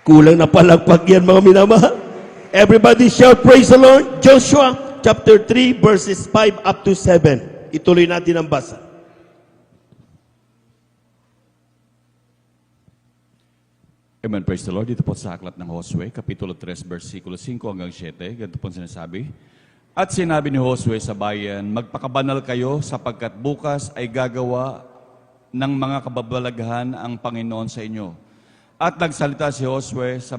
Kulang na palagpag yan, mga minamahal. Everybody shout, praise the Lord. Joshua chapter 3, verses 5 up to 7. Ituloy natin ang basa. Amen, praise the Lord. Dito po sa aklat ng Josue, Kapitulo 3, versikulo 5 hanggang 7. Ganito po sinasabi. At sinabi ni Josue sa bayan, magpakabanal kayo sapagkat bukas ay gagawa ng mga kababalaghan ang Panginoon sa inyo. At nagsalita si Josue sa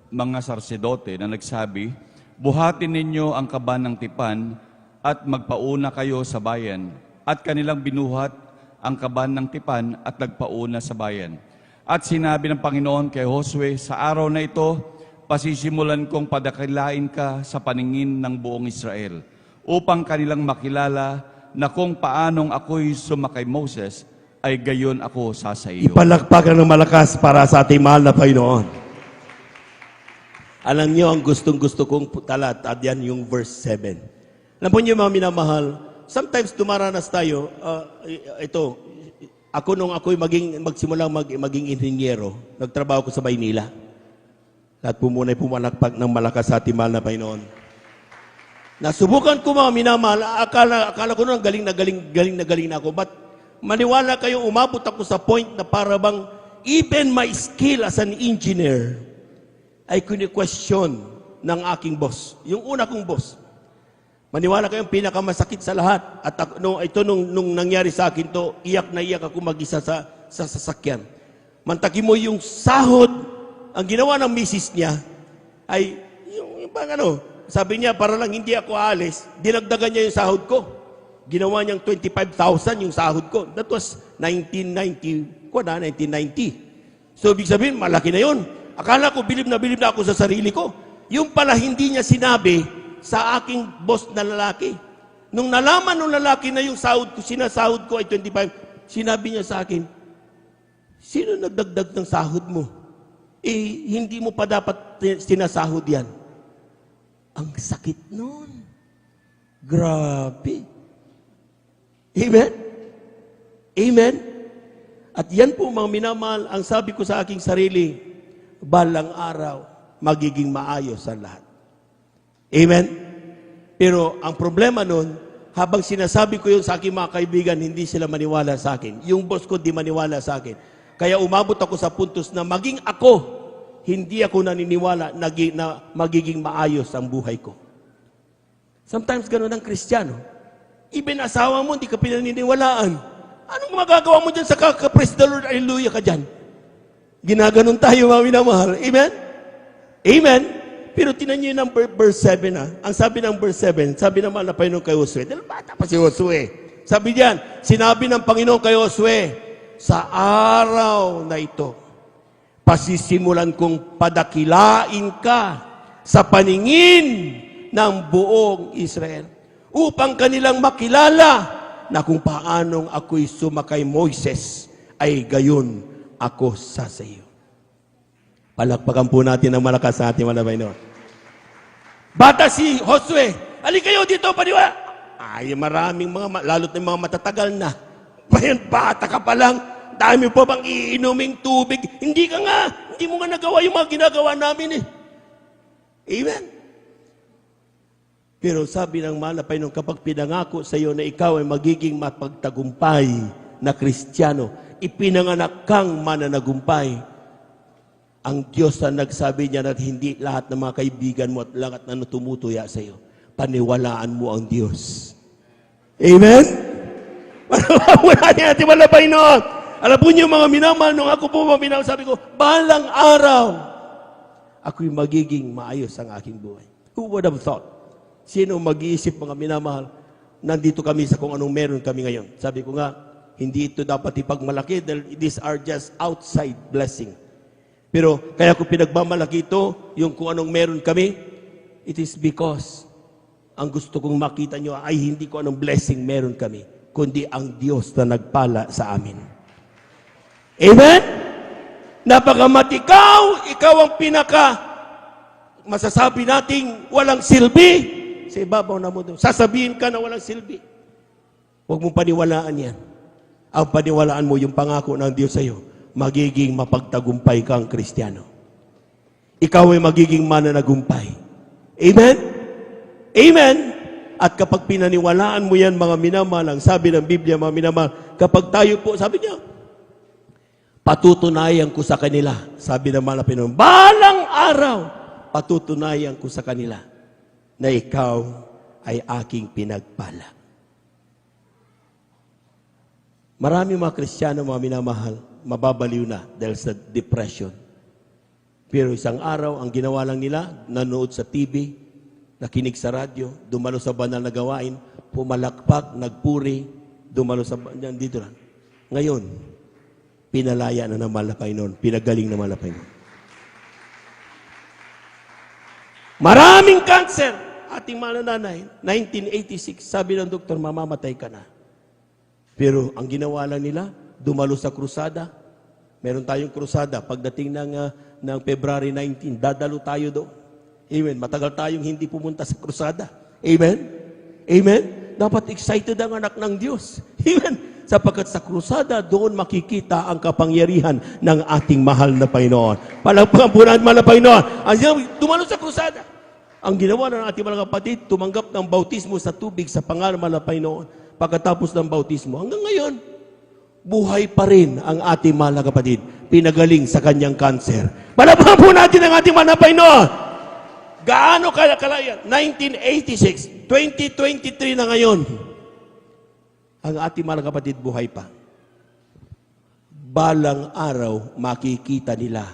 mga sarsedote na nagsabi, buhatin ninyo ang kaban ng tipan at magpauna kayo sa bayan. At kanilang binuhat ang kaban ng tipan at nagpauna sa bayan. At sinabi ng Panginoon kay Josue, sa araw na ito, pasisimulan kong padakilain ka sa paningin ng buong Israel, upang kanilang makilala na kung paanong ako'y sumakay Moses, ay gayon ako sa iyo. Ipalakpakan ng malakas para sa ating mahal na Panginoon. Alam niyo, ang gustong-gusto kong talata, yan yung verse 7. Alam po niyo, mga minamahal, sometimes dumaranas tayo, ako nung ako'y magsimulang maging inhinyero, nagtrabaho ko sa Maynila. At pumunay pumalakpak ng malakas sa ating mahal na Panginoon. Nasubukan ko, mga minamahal, akala ko nung galing na ako, but maniwala kayo, umabot ako sa point na para bang even my skill as an engineer ay kini-question ng aking boss. Yung una kong boss. Maniwala kayo, pinakamasakit sa lahat. At nung nangyari sa akin to, iyak na iyak ako mag-isa sa sasakyan. Mantaki mo yung sahod, ang ginawa ng misis niya ay yung sabi niya, para lang hindi ako aalis, dinagdagan niya yung sahod ko. Ginawa niyang 25,000 yung sahod ko. That was 1990. So, ibig sabihin, malaki na yun. Akala ko, bilib na ako sa sarili ko. Yung pala, hindi niya sinabi sa aking boss na lalaki. Nung nalaman ng lalaki na yung sahod ko, sinasahod ko ay 25, sinabi niya sa akin, sino nagdagdag ng sahod mo? hindi mo pa dapat sinasahod yan. Ang sakit nun. Grabe. Amen? Amen? At yan po mga minamahal, ang sabi ko sa aking sarili, balang araw, magiging maayos ang lahat. Amen? Pero ang problema nun, habang sinasabi ko yun sa aking mga kaibigan, hindi sila maniwala sa akin. Yung boss ko di maniwala sa akin. Kaya umabot ako sa puntos na maging ako, hindi ako naniniwala na magiging maayos ang buhay ko. Sometimes ganun ang Kristiyano. Even asawa mo, hindi ka pinaniniwalaan. Anong magagawa mo dyan sa praise the Lord, hallelujah ka dyan? Ginaganon tayo, mga minamahal. Amen? Amen? Pero tinan niyo yung verse 7 Ang sabi ng verse 7, sabi naman na Panginoon kay Josue, dahil bata pa si Josue. Sabi diyan, sinabi ng Panginoon kay Josue, sa araw na ito, pasisimulan kong padakilain ka sa paningin ng buong Israel upang kanilang makilala na kung paanong ako'y sumakay Moises ay gayon ako sa iyo. Palakpakan po natin ng malakas sa ating malabay noon. Bata si Josue, ali kayo dito, paniwala. Ay, maraming lalo't ng mga matatagal na. Bayan, bata ka pa lang, dami pa bang iinuming tubig? Hindi mo nga nagawa yung mga ginagawa namin eh. Amen? Pero sabi ng malapay nung kapag pinangako sa iyo na ikaw ay magiging mapagtagumpay na Kristiyano, ipinanganak kang mananagumpay, ang Diyos na nagsabi niya na hindi lahat ng mga kaibigan mo at lahat na tumutuya sa iyo, paniwalaan mo ang Diyos. Amen? Wala niya natin malapay noon. Alam po niyo mga minamahal, nung ako po minamahal, sabi ko, balang araw, ako'y magiging maayos ang aking buhay. Who would have thought? Sino mag-iisip mga minamahal, nandito kami sa kung anong meron kami ngayon. Sabi ko nga, hindi ito dapat ipagmalaki dahil these are just outside blessing. Pero kaya ko pinagmamalaki ito, yung kung anong meron kami, it is because ang gusto kong makita nyo ay hindi ko anong blessing meron kami, kundi ang Diyos na nagpala sa amin. Amen? Napakamatikaw, ikaw ang masasabi nating walang silbi. Sa ibabaw na mo doon. Sasabihin ka na walang silbi. Huwag mong paniwalaan yan. Ang paniwalaan mo yung pangako ng Diyos sa iyo, magiging mapagtagumpay kang Kristiyano. Ikaw ay magiging mananagumpay. Amen? Amen? At kapag pinaniwalaan mo yan, mga minamahal, ang sabi ng Biblia, mga minamahal, kapag tayo po, sabi niya, patutunayan ko sa kanila, sabi ng mga Pinoy, balang araw, patutunayan ko sa kanila na ikaw ay aking pinagpala. Marami mga Kristiyano, mga minamahal, mababaliw na dahil sa depression. Pero isang araw, ang ginawa lang nila, nanood sa TV, nakinig sa radyo, dumalo sa banal na gawain, pumalakpak, nagpuri, dumalo sa dito lang. Ngayon, pinalaya na ng malapay noon, pinagaling na malapay noon. Maraming cancer, ating mga nanay, 1986, sabi ng doktor, mamamatay ka na. Pero ang ginawa lang nila, dumalo sa krusada. Meron tayong krusada. Pagdating ng February 19, dadalo tayo doon. Amen. Matagal tayong hindi pumunta sa krusada. Amen? Amen? Dapat excited ang anak ng Diyos. Amen? Sapagkat sa krusada, doon makikita ang kapangyarihan ng ating mahal na Panginoon. Palagpakan po natin mahal na Panginoon. Ang dumalo sa krusada. Ang ginawa ng ating mga kapatid, tumanggap ng bautismo sa tubig sa pangalan ng Panginoon. Pagkatapos ng bautismo, hanggang ngayon, buhay pa rin ang ating mahal na kapatid, pinagaling sa kanyang kanser. Palakpakan po natin ang ating mahal na Panginoon. Gaano kalaya? 1986, 2023 na ngayon, ang ating mahal na kapatid buhay pa. Balang araw, makikita nila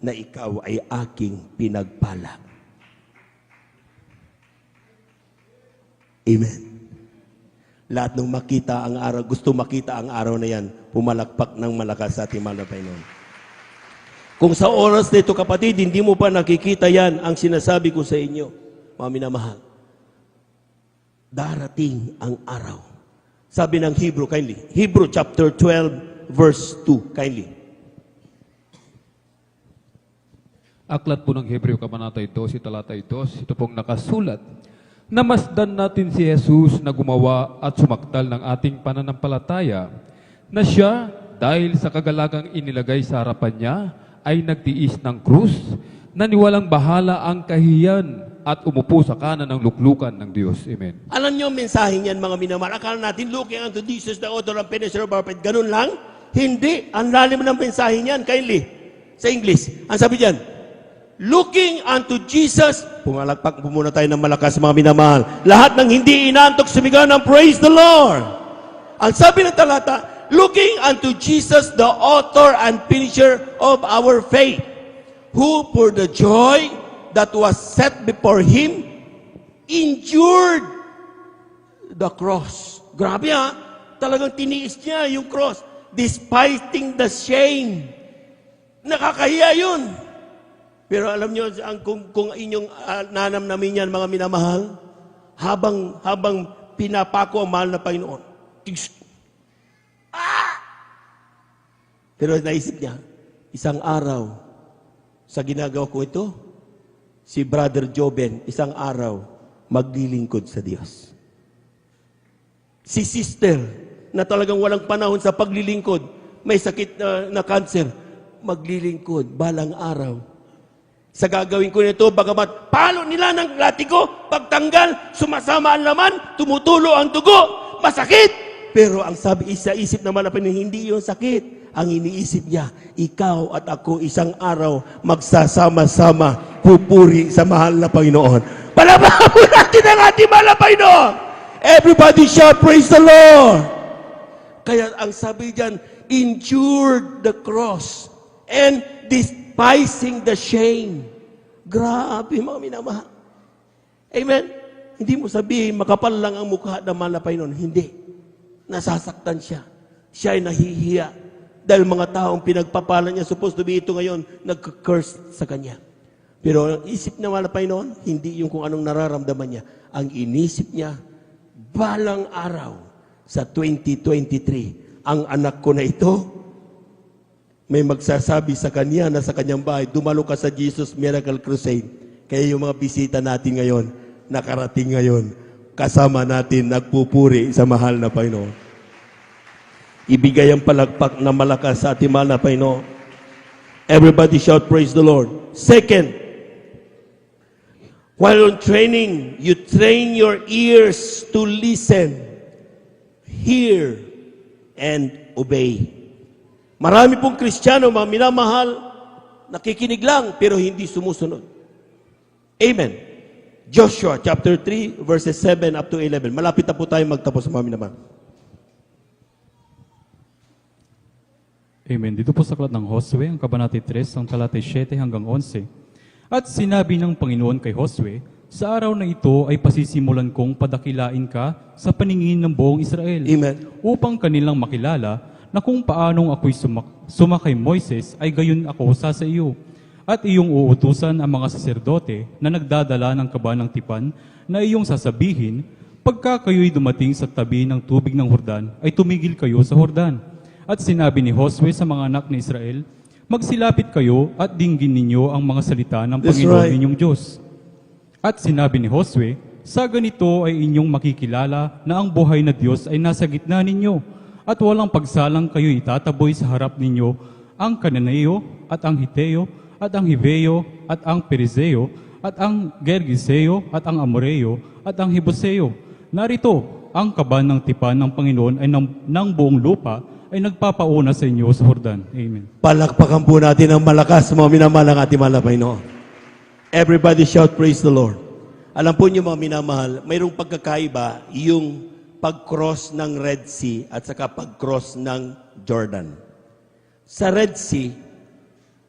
na ikaw ay aking pinagpala. Amen. Lahat ng makita ang araw, gusto makita ang araw na yan, pumalakpak ng malakas sa ating mahal na Panginoon. Kung sa oras nito kapatid, hindi mo pa nakikita yan, ang sinasabi ko sa inyo, mga minamahal, darating ang araw. Sabi ng Hebrew, kindly, Hebrew chapter 12, verse 2, kindly. Aklat po ng Hebreo Kabanatay 12, talatay 2, ito pong nakasulat. Namasdan natin si Jesus na gumawa at sumakdal ng ating pananampalataya, na siya, dahil sa kagalagang inilagay sa harapan niya, ay nagtiis ng krus, na niwalang bahala ang kahiyan at umupo sa kanan ng luklukan ng Diyos. Amen. Alam niyo ang mensahe niyan, mga minamahal. Akala natin, looking unto Jesus, the author and finisher of our faith. Ganun lang? Hindi. Ang lalim ng mensahe niyan, kindly. Sa English. Ang sabi diyan, looking unto Jesus, pumalakpak po muna tayo ng malakas, mga minamahal. Lahat ng hindi inantok, sumigaw ng praise the Lord. Ang sabi ng talata, looking unto Jesus, the author and finisher of our faith, who for the joy that was set before him, endured the cross. Grabe ha, talagang tiniis niya yung cross, despising the shame. Nakakahiya yun. Pero alam niyo, kung inyong nanamnamin yan, mga minamahal, habang pinapako ang mahal na Panginoon, pero naisip niya, isang araw, sa ginagawa ko ito, si Brother Joben, isang araw, maglilingkod sa Diyos. Si sister, na talagang walang panahon sa paglilingkod, may sakit na cancer, maglilingkod, balang araw. Sa gagawin ko nito, bagamat palo nila ng latigo, pagtanggal, sumasama ang laman, tumutulo ang dugo, masakit. Pero ang sabi sa isip naman na hindi yun sakit. Ang iniisip niya, ikaw at ako isang araw magsasama-sama, pupuri sa mahal na Panginoon. Palabahan mo natin ang ating mahal na Panginoon. Everybody shout, praise the Lord. Kaya ang sabi diyan, endured the cross and despising the shame. Grabe, mga minamahal. Amen? Hindi mo sabihin, makapal lang ang mukha ng mahal na Panginoon. Hindi. Nasasaktan siya. Siya ay nahihiya. Dahil mga taong pinagpapala niya, supposed to be ito ngayon, nag-curse sa kanya. Pero ang isip na mahal na Panginoon, hindi yung kung anong nararamdaman niya. Ang inisip niya, balang araw sa 2023, ang anak ko na ito, may magsasabi sa kanya na sa kanyang bahay, dumalo ka sa Jesus Miracle Crusade. Kaya yung mga bisita natin ngayon, nakarating ngayon, kasama natin, nagpupuri sa mahal na Panginoon. Ibigay ang palakpak na malakas sa ating mahal na Panginoon. Everybody shout, praise the Lord. Second, while on training, you train your ears to listen, hear, and obey. Marami pong Kristiyano, mga minamahal, nakikinig lang, pero hindi sumusunod. Amen. Joshua chapter 3, verses 7 up to 11. Malapit na po tayo magtapos, mga minamahal. Amen. Dito po sa aklat ng Josue, ang kabanatay 3, ang talatay 7 hanggang 11. At sinabi ng Panginoon kay Josue, sa araw na ito ay pasisimulan kong padakilain ka sa paningin ng buong Israel. Amen. Upang kanilang makilala na kung paanong ako'y sumakay Moises ay gayon ako sa iyo. At iyong uutusan ang mga saserdote na nagdadala ng kaba ng tipan na iyong sasabihin, pagka kayo'y dumating sa tabi ng tubig ng Hordan, ay tumigil kayo sa Hordan. At sinabi ni Josue sa mga anak ni Israel, magsilapit kayo at dinggin ninyo ang mga salita ng Panginoon ninyong Diyos. At sinabi ni Josue, sa ganito ay inyong makikilala na ang buhay na Diyos ay nasa gitna ninyo, at walang pagsalang kayo itataboy sa harap ninyo ang Kananeo, at ang Hiteo, at ang Hiveo, at ang Perizeo, at ang Gergeseo, at ang Amoreo, at ang Hiboseo. Narito, ang kaban ng tipan ng Panginoon ay ng buong lupa, ay nagpapauna sa inyo sa Hordan. Amen. Palakpakan po natin ang malakas, mga minamahal ang ating mahal na Panginoon. Everybody shout, praise the Lord. Alam po niyo, mga minamahal, mayroong pagkakaiba yung pag-cross ng Red Sea at saka pag-cross ng Jordan. Sa Red Sea,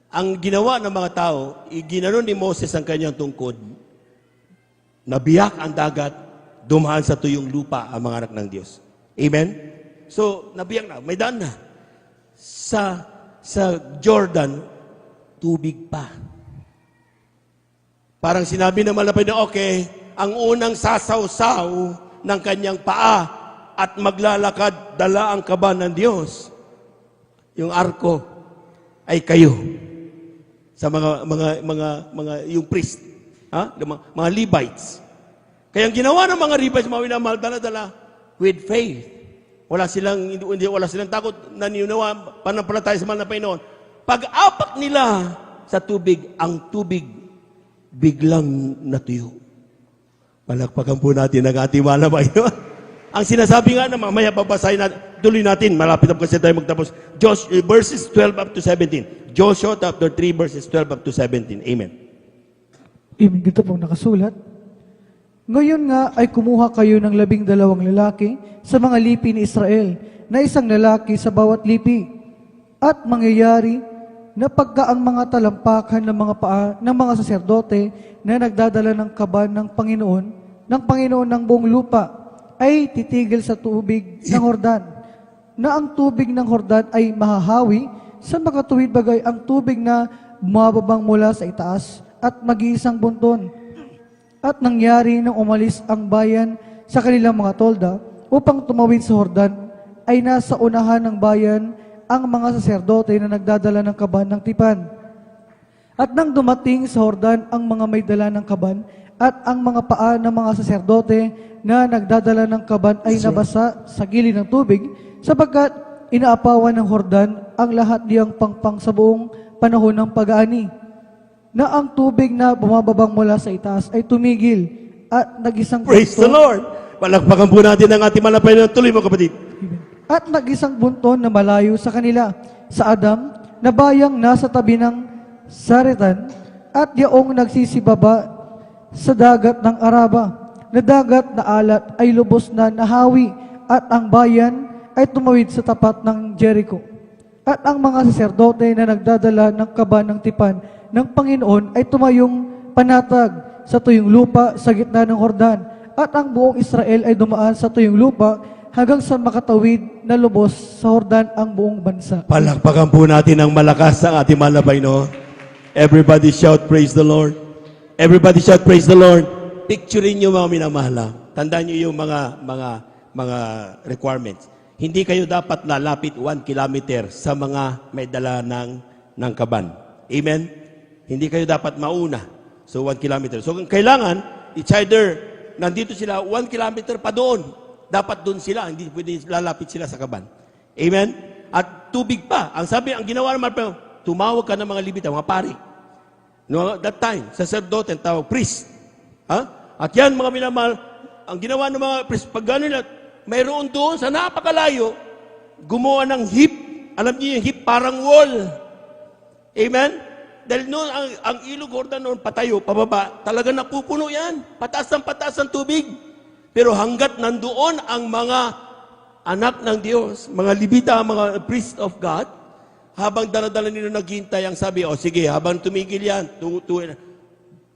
ang ginawa ng mga tao, ginanon ni Moses ang kanyang tungkod, nabiyak ang dagat, dumaan sa tuyong lupa ang mga anak ng Diyos. Amen? So, nabiyak na, may daan na. Sa Jordan, tubig pa. Parang sinabi naman na okay, ang unang sasawsaw ng kanyang paa at maglalakad, dala ang kaba ng Diyos. Yung arko ay kayo. sa mga yung priest, mga Levites. Kaya ang ginawa ng mga Levites, mga minamahal, dala-dala with faith. Wala silang takot na niunawa, panampalataya sa mahal na Panginoon. Pag-apak nila sa tubig, ang tubig biglang natuyo. Palakpakan po natin ang ating mahal na Panginoon. Ang sinasabi nga na mamaya babasahin natin, tuloy natin, malapit na kasi tayo magtapos. Verses 12 up to 17. Joshua chapter 3 verses 12 up to 17. Amen. Amen. Dito pong nakasulat. Ngayon nga ay kumuha kayo ng 12 lalaki sa mga lipi ni Israel, na isang lalaki sa bawat lipi. At mangyayari na pagka ang mga talampakan ng mga paa ng mga saserdote na nagdadala ng kaban ng Panginoon ng buong lupa, ay titigil sa tubig ng Hordan, na ang tubig ng Hordan ay mahahawi sa makatuwid bagay ang tubig na bumababang mula sa itaas at mag-iisang bunton. At nangyari nang umalis ang bayan sa kanilang mga tolda upang tumawid sa Hordan, ay nasa unahan ng bayan ang mga saserdote na nagdadala ng kaban ng tipan. At nang dumating sa Hordan ang mga may dala ng kaban at ang mga paa ng mga saserdote na nagdadala ng kaban ay nabasa sa gilid ng tubig, sapagkat inaapawan ng Hordan ang lahat niyang pangpang sa buong panahon ng pag-aani, na ang tubig na bumababang mula sa itaas ay tumigil at nagisang Praise the Lord! Palakpakan po natin ang ating mahal na Panginoon. Tuloy mo, kapatid. At nagisang bunton na malayo sa kanila, sa Adam, na bayang nasa tabi ng Saretan, at yaong nagsisibaba sa dagat ng Araba, na dagat na alat ay lubos na nahawi, at ang bayan ay tumawid sa tapat ng Jericho. At ang mga saserdote na nagdadala ng kaban ng tipan ng Panginoon ay tumayong panatag sa tuyong lupa sa gitna ng Hordan, at ang buong Israel ay dumaan sa tuyong lupa hanggang sa makatawid na lubos sa Hordan ang buong bansa. Palakpakan po natin ang malakas ang ating mahal na Panginoon. Everybody shout, praise the Lord. Everybody shout, praise the Lord. Picturein nyo mga minamahal. Tandaan nyo yung mga requirements. Hindi kayo dapat lalapit 1 kilometer sa mga may dala ng kaban. Amen? Hindi kayo dapat mauna. So 1 kilometer. So kailangan, it's either nandito sila 1 kilometer pa doon. Dapat doon sila, hindi pwede lalapit sila sa kaban. Amen? At tubig pa. Ang ginawa naman pa, tumawag ka ng mga libita, mga pari. No, that time, sacerdote, ang tawag, priest. At yan, mga minamahal, ang ginawa ng mga priest, pag gano'n na, mayroon doon sa napakalayo, gumawa ng hip. Alam niyo yung hip, parang wall. Amen? Dahil noon, ang ilog Hordan noon, patayo, pababa, talaga napupuno yan. Pataas ang tubig. Pero hanggat nandoon ang mga anak ng Diyos, mga libita, mga priest of God, habang daladala nila naghihintay, ang sabi, sige, habang tumigil yan,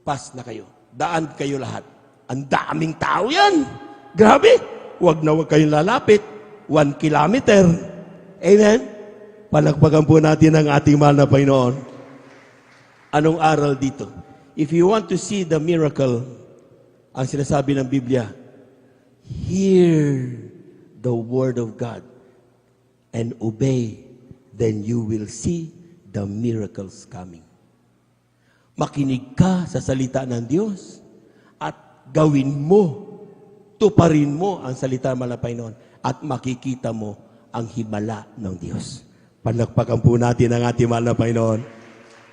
pass na kayo. Daan kayo lahat. Ang daming tao yan. Grabe. Huwag kayong lalapit. 1 kilometer. Amen? Palakpakan po natin ang ating mahal na Panginoon. Anong aral dito? If you want to see the miracle, ang sinasabi ng Biblia, hear the word of God and obey, then you will see the miracles coming. Makinig ka sa salita ng Diyos at gawin mo, tuparin mo ang salita ng Panginoon at makikita mo ang himala ng Diyos. Palakpakan po natin ang ating mahal na Panginoon.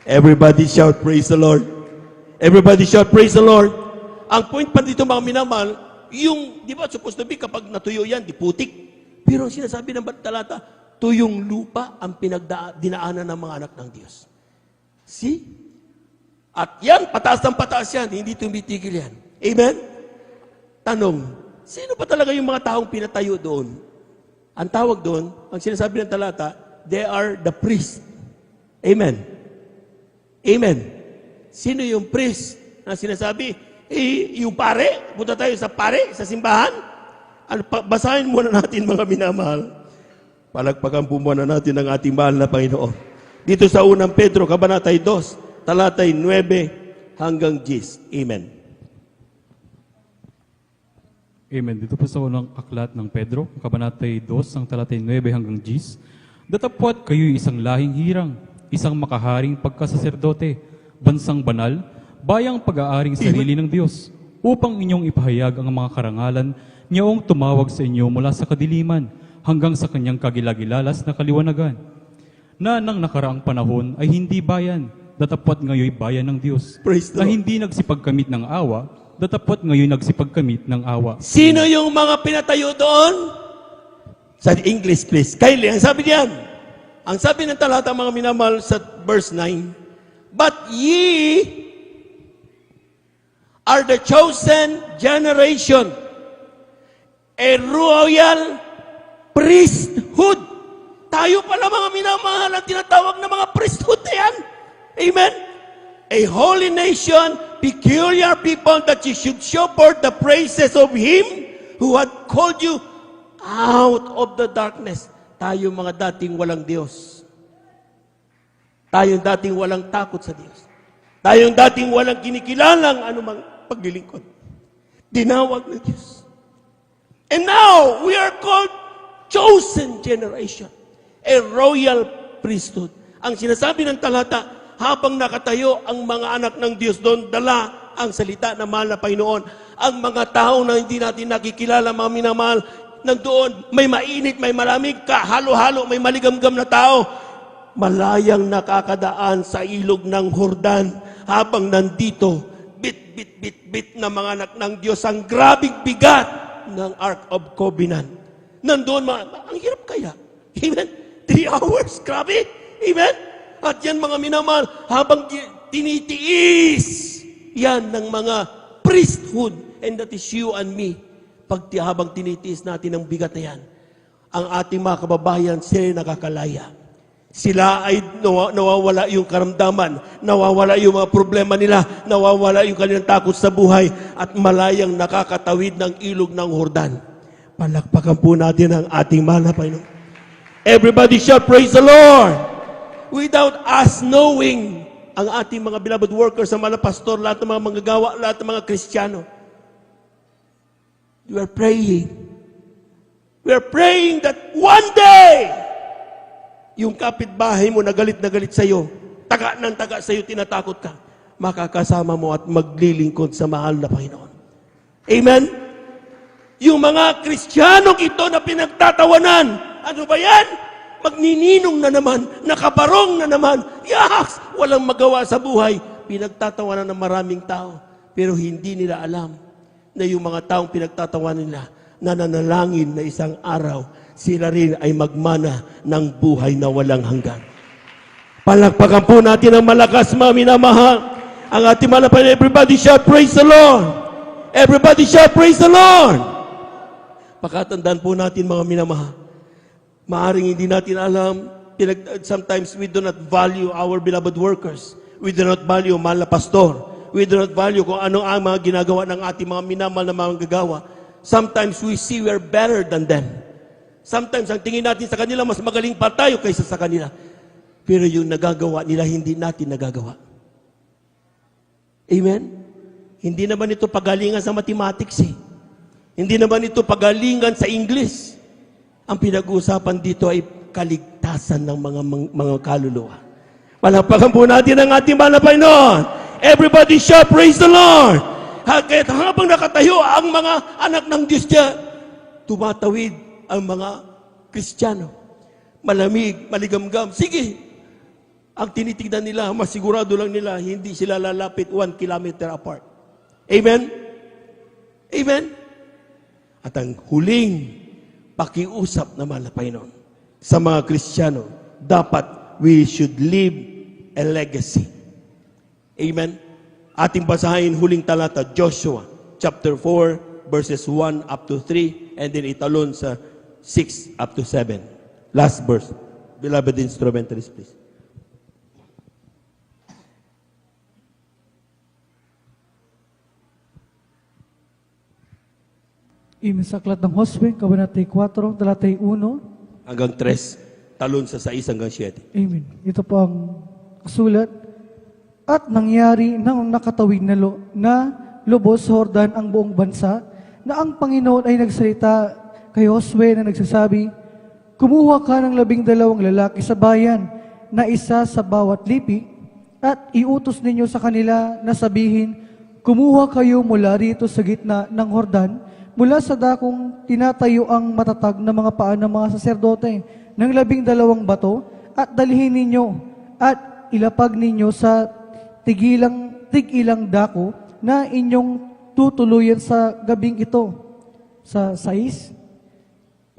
Everybody shout, praise the Lord. Everybody shout, praise the Lord. Ang point pa dito mga minamahal, yung, di ba, supposed to be, kapag natuyo yan, di putik. Pero ang sinasabi ng talata, tuyong lupa ang dinaanan ng mga anak ng Diyos. See? At yan, pataas ng pataas yan, hindi tumitigil yan. Amen? Tanong, sino pa talaga yung mga taong pinatayo doon? Ang tawag doon, ang sinasabi ng talata, they are the priest. Amen? Amen? Sino yung priest na sinasabi? Yung pare, punta tayo sa pare, sa simbahan. Basahin muna natin mga minamahal. Palagpakan po muna natin ang ating mahal na Panginoon. Dito sa unang Pedro, Kabanatay 2, talatay 9 hanggang 10. Amen. Amen. Dito po sa unang aklat ng Pedro, Kabanatay 2, ang talatay 9 hanggang 10. Datapwat kayo'y isang lahing hirang, isang makaharing pagkasaserdote, bansang banal, bayang pag-aaring sarili ng Diyos, upang inyong ipahayag ang mga karangalan niyong tumawag sa inyo mula sa kadiliman hanggang sa kanyang kagilagilalas na kaliwanagan, na nang nakaraang panahon ay hindi bayan, datapwat ngayon bayan ng Diyos, Praise the na Lord. hindi nagsipagkamit ng awa, datapwat ngayon nagsipagkamit ng awa. Sino yung mga pinatayo doon? Sa English, please. Kylie, ang sabi diyan. Ang sabi ng talata, mga minamahal, sa verse 9, but ye are the chosen generation, a royal priesthood. Tayo pala, mga minamahal, ang tinatawag na mga priesthood na yan. Amen? A holy nation, peculiar people, that you should show forth the praises of Him who had called you out of the darkness. Tayo mga dating walang Diyos. Tayong dating walang takot sa Diyos. Tayong dating walang kinikilalang anumang paglilingkod. Dinawag ng Diyos. And now, we are called chosen generation. A royal priesthood. Ang sinasabi ng talata, habang nakatayo ang mga anak ng Diyos doon, dala ang salita na mahal na Panginoon. Ang mga tao na hindi natin nakikilala, mga minamahal, nandoon, may mainit, may malamig, halo-halo, may maligamgam na tao. Malayang nakakadaan sa ilog ng Jordan habang nandito, bit na mga anak ng Diyos, ang grabing bigat ng Ark of Covenant. Nandoon, ang hirap kaya. Amen? 3 hours, grabe. Amen? At yan, mga minamahal, habang tinitiis yan ng mga priesthood, and that is you and me. Habang tinitiis natin ang bigat na yan, ang ating mga kababayan, sila nakakalaya. Sila ay nawawala yung karamdaman, nawawala yung mga problema nila, nawawala yung kanilang takot sa buhay, at malayang nakakatawid ng ilog ng Jordan. Palakpakan po natin ang ating mahal na Panginoon. Everybody shout, praise the Lord! Without us knowing, ang ating mga beloved workers, ang mga pastor, lahat ng mga manggagawa, lahat ng mga Kristiyano, we are praying. We are praying that one day, yung kapitbahay mo na galit sa'yo, taga ng taga sa'yo, tinatakot ka, makakasama mo at maglilingkod sa mahal na Panginoon. Amen? Yung mga Kristiyanong ito na pinagtatawanan, ano ba yan? Magnininong na naman, nakabarong na naman, yaks! Walang magawa sa buhay. Pinagtatawanan ng maraming tao. Pero hindi nila alam na yung mga taong pinagtatawanan nila, nananalangin na isang araw, sila rin ay magmana ng buhay na walang hanggan. Palakpakan po natin ang malakas, mga minamahal. Ang ating malapan, everybody shout, praise the Lord! Everybody shout, praise the Lord! Pakatandaan po natin, mga minamahal. Maaring hindi natin alam, sometimes we do not value our beloved workers. We do not value mahal na pastor. We do not value kung ano ang mga ginagawa ng ating mga minamahal na mga gagawa. Sometimes we see we are better than them. Sometimes ang tingin natin sa kanila, mas magaling pa tayo kaysa sa kanila. Pero yung nagagawa nila, hindi natin nagagawa. Amen? Hindi naman ito pagalingan sa mathematics eh. Hindi naman ito pagalingan sa English. Ang pinag-uusapan dito ay kaligtasan ng mga kaluluwa. Palakpakan po natin ang ating mahal na Panginoon. Everybody shout, praise the Lord! Kahit habang nakatayo ang mga anak ng Diyos dyan, tumatawid ang mga Kristiyano. Malamig, maligamgam. Sige, ang tinitignan nila, masigurado lang nila, hindi sila lalapit 1 kilometer apart. Amen? Amen? At ang huling pakiusap naman na Panginoon sa mga Kristiyano, dapat we should leave a legacy. Amen? Ating basahin huling talata, Joshua chapter 4 verses 1 up to 3 and then italon sa 6 up to 7. Last verse. Beloved instrumentalists, please. Sa aklat ng Josue, Kabanatay 4, talatay 1. Hanggang 3, talon sa 6 hanggang 7. Amen. Ito po ang sulat. At nangyari nang nakatawid na lubos sa Jordan ang buong bansa, na ang Panginoon ay nagsalita kay Josue na nagsasabi, kumuha ka ng 12 lalaki sa bayan na isa sa bawat lipi, at iutos ninyo sa kanila na sabihin, kumuha kayo mula rito sa gitna ng Hordan, mula sa dakong tinatayo ang matatag na mga paa ng mga saserdote, ng 12 bato, at dalhin ninyo, at ilapag ninyo sa tig-ilang dako na inyong tutuluyan sa gabing ito. Sa 6,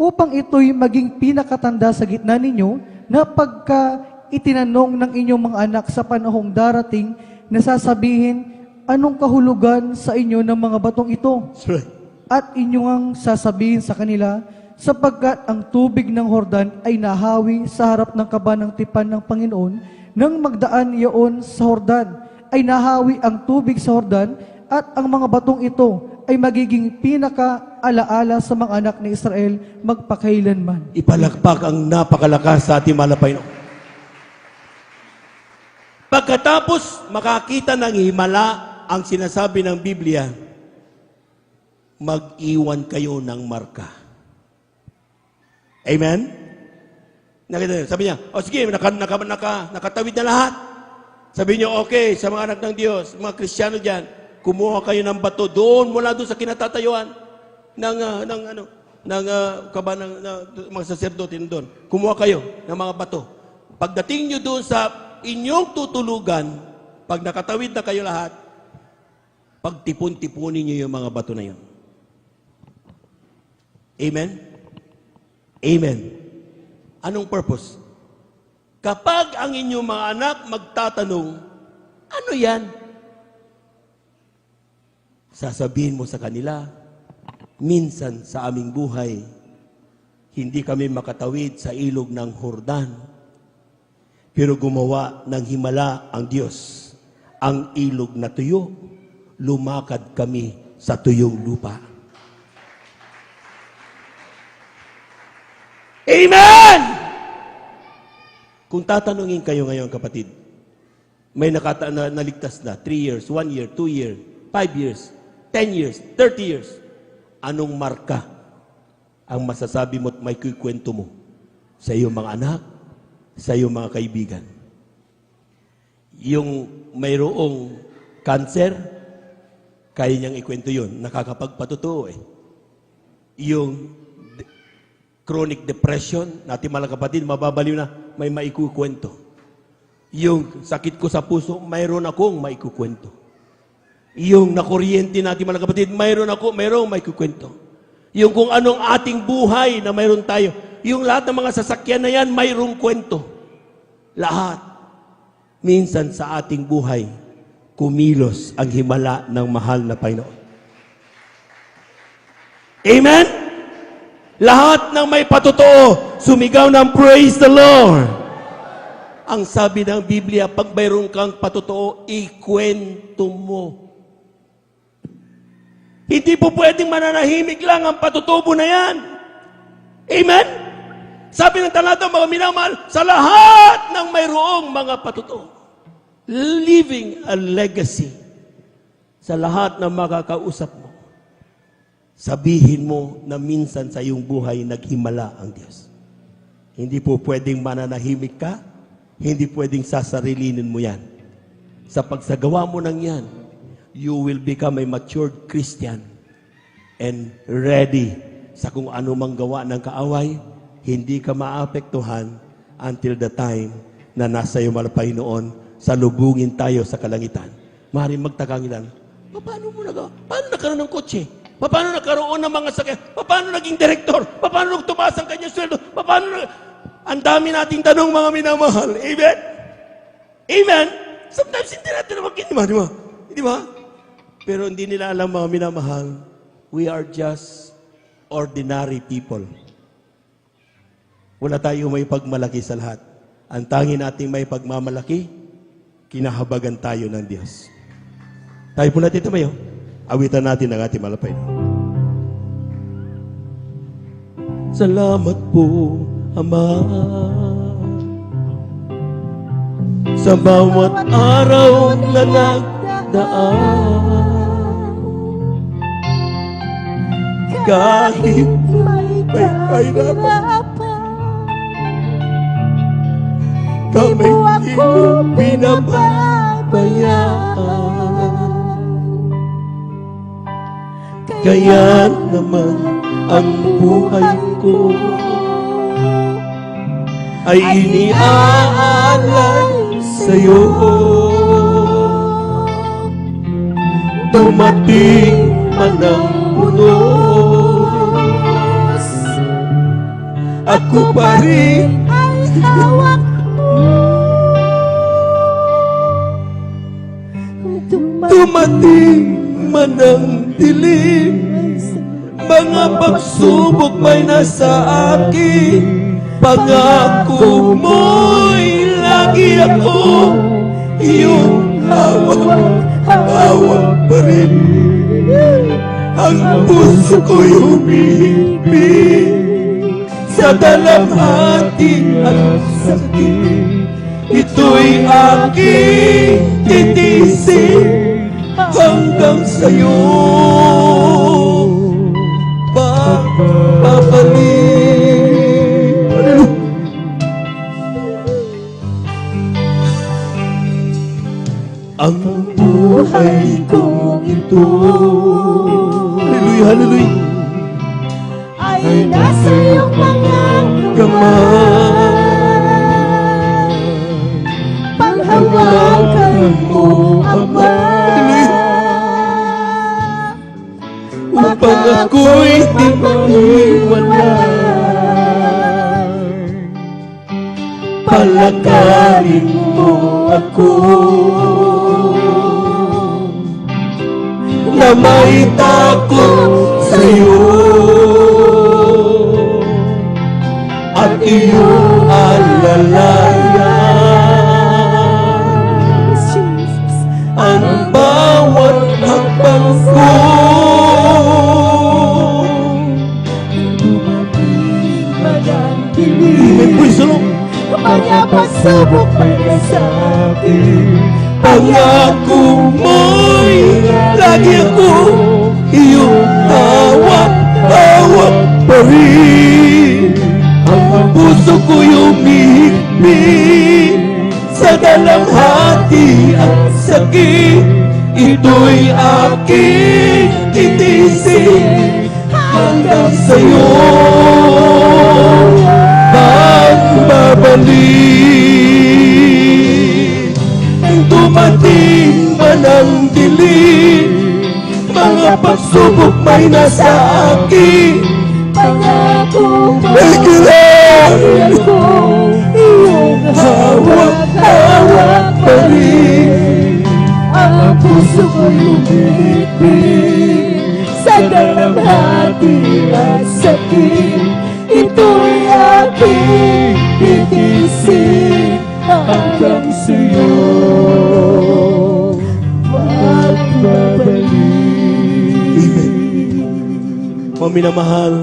upang ito'y maging pinakatanda sa gitna ninyo, na pagka itinanong ng inyong mga anak sa panahong darating, na sasabihin, anong kahulugan sa inyo ng mga batong ito? That's right. At inyong ang sasabihin sa kanila, sapagkat ang tubig ng Hordan ay nahawi sa harap ng kaba ng tipan ng Panginoon, nang magdaan iyon sa Hordan, ay nahawi ang tubig sa Hordan, at ang mga batong ito ay magiging pinaka-alaala sa mga anak ni Israel magpakailanman. Ipalakpak ang napakalakas sa ating malapay. Pagkatapos makakita ng himala, ang sinasabi ng Biblia, mag-iwan kayo ng marka. Amen? Nakita niyo, sabi niya, o sige, nakatawid na lahat. Sabi niyo, okay, sa mga anak ng Diyos, mga Kristiyano dyan, kumuha kayo ng bato doon, mula doon sa kinatatayuan ng mga saserdote doon. Kumuha kayo ng mga bato. Pagdating niyo doon sa inyong tutulugan, pag nakatawid na kayo lahat, pagtipon-tipunin niyo yung mga bato na yun. Amen? Amen. Anong purpose? Kapag ang inyong mga anak magtatanong, ano yan? Sasabihin mo sa kanila, minsan sa aming buhay, hindi kami makatawid sa ilog ng Hordan, pero gumawa ng himala ang Diyos. Ang ilog na tuyo, lumakad kami sa tuyong lupa. Amen! Kung tatanungin kayo ngayon, kapatid, may naligtas na 3 years, 1 year, 2 years, 5 years, 10 years, 30 years, anong marka ang masasabi mo at may kukwento mo sa iyong mga anak, sa iyong mga kaibigan? Yung mayroong cancer, kaya niyang ikwento yun. Nakakapagpatotoo eh. Yung chronic depression, natin mga kapatid, mababaliw na, may maikukwento. Yung sakit ko sa puso, mayroon akong maikukwento. Yung nakuryente natin mga kapatid, mayroong maikukwento. Yung kung anong ating buhay na mayroon tayo, yung lahat ng mga sasakyan na yan, mayroong kwento. Lahat. Minsan sa ating buhay, kumilos ang himala ng mahal na Panginoon. Amen? Lahat ng may patotoo, sumigaw ng praise the Lord. Ang sabi ng Biblia, pag mayroon kang patotoo, ikwento mo. Hindi po pwedeng mananahimik lang ang patutubo na yan. Amen? Sabi ng talata, mga minamahal, sa lahat ng mayroong mga patutuo, leaving a legacy sa lahat ng makakausap mo. Sabihin mo na minsan sa iyong buhay naghimala ang Diyos. Hindi po pwedeng mananahimik ka, hindi pwedeng sasarilinin mo yan. Sa pagsagawa mo ng yan, you will become a matured Christian and ready sa kung ano mang gawa ng kaaway, hindi ka maapektuhan until the time na nasa iyo Panginoon, salubungin tayo sa kalangitan. Maaaring magtakang ilan, paano mo nagawa? Paano nagkaroon ng kotse? Paano nagkaroon ng mga sakyan? Paano naging direktor? Paano tumaas ang kanyang sweldo? Ang dami nating tanong, mga minamahal. Amen? Amen? Sometimes hindi natin naman kinima, di ba? Di ba? Pero hindi nila alam, mga minamahal, we are just ordinary people. Wala tayong may pagmalaki sa lahat. Ang tangi nating may pagmamalaki, kinahabagan tayo ng Diyos. Tayo po natin tumayo. Awitan natin ang ating malapay. Salamat po, Ama, sa bawat araw na nagdaan. Kahit may kahirapan, Di mo ako pinababayaan. Kaya naman ang buhay ko ay iniaalay sa'yo. Dumating man ang unos, ako pa rin ay hawak mo. Dumating man ang dilim, mga pagsubok may nasa akin. Pangako mo'y lagi ako iyong hawak pa rin. Ang puso ko'y humihigpit sa dalamhati at sakit. Ito'y aking titisin hanggang sa'yo pagbabalik. Ang buhay kong ito, hallelujah, hallelujah, ay nasa iyong mga kamay. Panghawakan mo, Ama, upang ako'y di maiwalay. Palakarin mo ako na may takot sa'yo at iyong alalayan ang bawat hakbang ko. Amen. Praise the Lord. Mga pagsubok may nasa akin. Pangako mo'y lagi ako iyong hawak pa rin. Ang puso ko'y umihigpit sa dalamhati at sakit. Ito'y aking titisin hanggang sa'yo pagbabalik. Dumating man ang dilim, mga pagsubok may nasa akin. Pangako mo, Kailangan ako iyong hawak pa rin. ang puso ko'y umihigpit sa dalamhati at sakit. Ito'y aking titisin hanggang sa'yo magbabalik. Mga minamahal,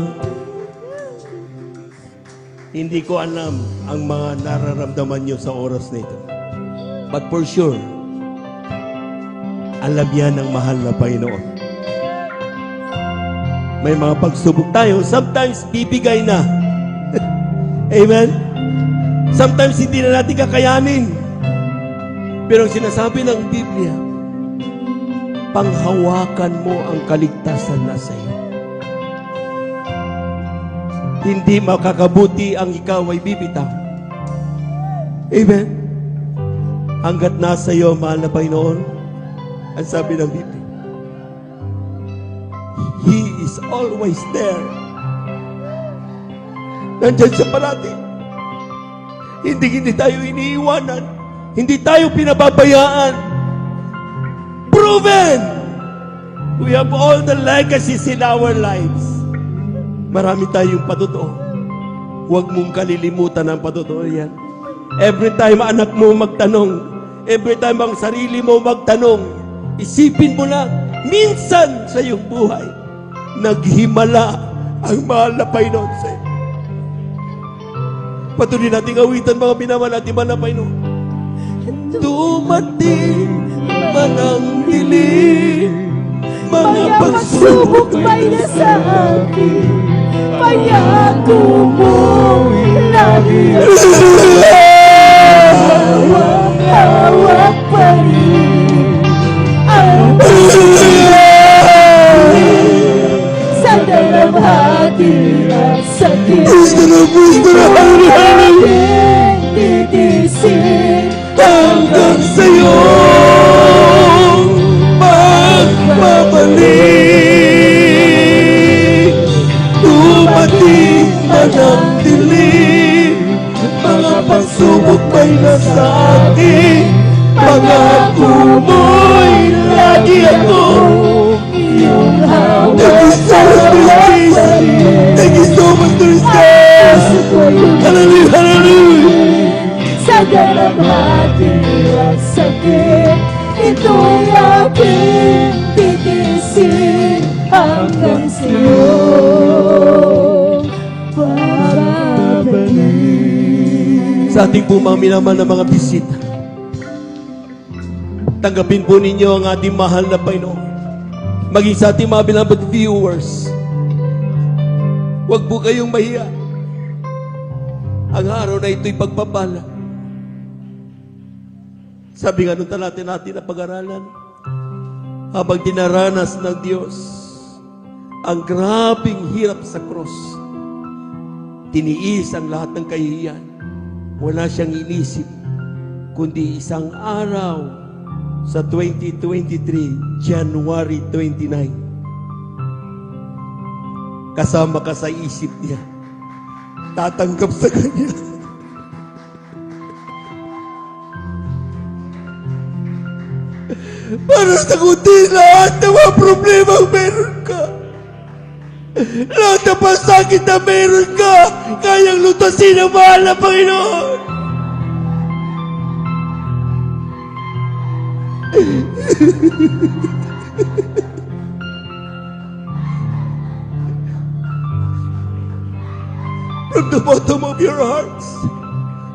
hindi ko alam ang mga nararamdaman nyo sa oras na ito. But for sure, alam yan ng mahal na Panginoon. May mga pagsubok tayo, sometimes bibigay na. Amen? Sometimes hindi na natin kakayanin. Pero ang sinasabi ng Biblia, panghawakan mo ang kaligtasan na sa iyo. Hindi makakabuti ang ikaw ay bibitaw. Amen? Hanggat nasa iyo, mahal na Panginoon, ang sabi ng Biblia, He is always there. Nandyan siya palagi. Hindi tayo iniiwanan. Hindi tayo pinababayaan. Proven! We have all the legacies in our lives. Marami tayong patotoo. Huwag mong kalilimutan ang patotoo yan. Every time anak mo magtanong, every time ang sarili mo magtanong, isipin mo lang, minsan sa iyong buhay, naghimala ang mahal na Panginoon sa iyo. Patuloy nating awitan mga binamahal natin mahal na Panginoon. Dumating man ang dilim, mga pagsubok may nasa akin. Pangako mo lagi ako aking titisin hanggang sa'yo magbabalik. Dumating man ang dilim, mga pagsubok may nasa akin, pangako mo'y lagi ako. iyong Thank you so much, Jesus. Thank you so much, Lord God. Hallelujah, hallelujah. Sa dalamhati at sakit, ito'y aking titisin hanggang sa'yo babalik. Sa ating po mga minamahal na mga bisita, tanggapin po ninyo ang ating mahal na Panginoon. Maging sa ating mga beloved viewers, huwag po kayong mahiya. Ang araw na ito'y pagpapala. Sabi nga nung talata natin na pag-aralan, habang dinaranas ng Diyos ang grabing hirap sa cross, tiniis ang lahat ng kahihiyan. Wala siyang inisip, kundi isang araw sa 2023, January 29. Kasama ka sa isip niya. Tatanggap sa Kanya. Para sagutin lahat ng mga problema meron ka. Lahat ng pasakit na meron ka, kayang lutasin ang mahal na Panginoon. From the bottom of your hearts,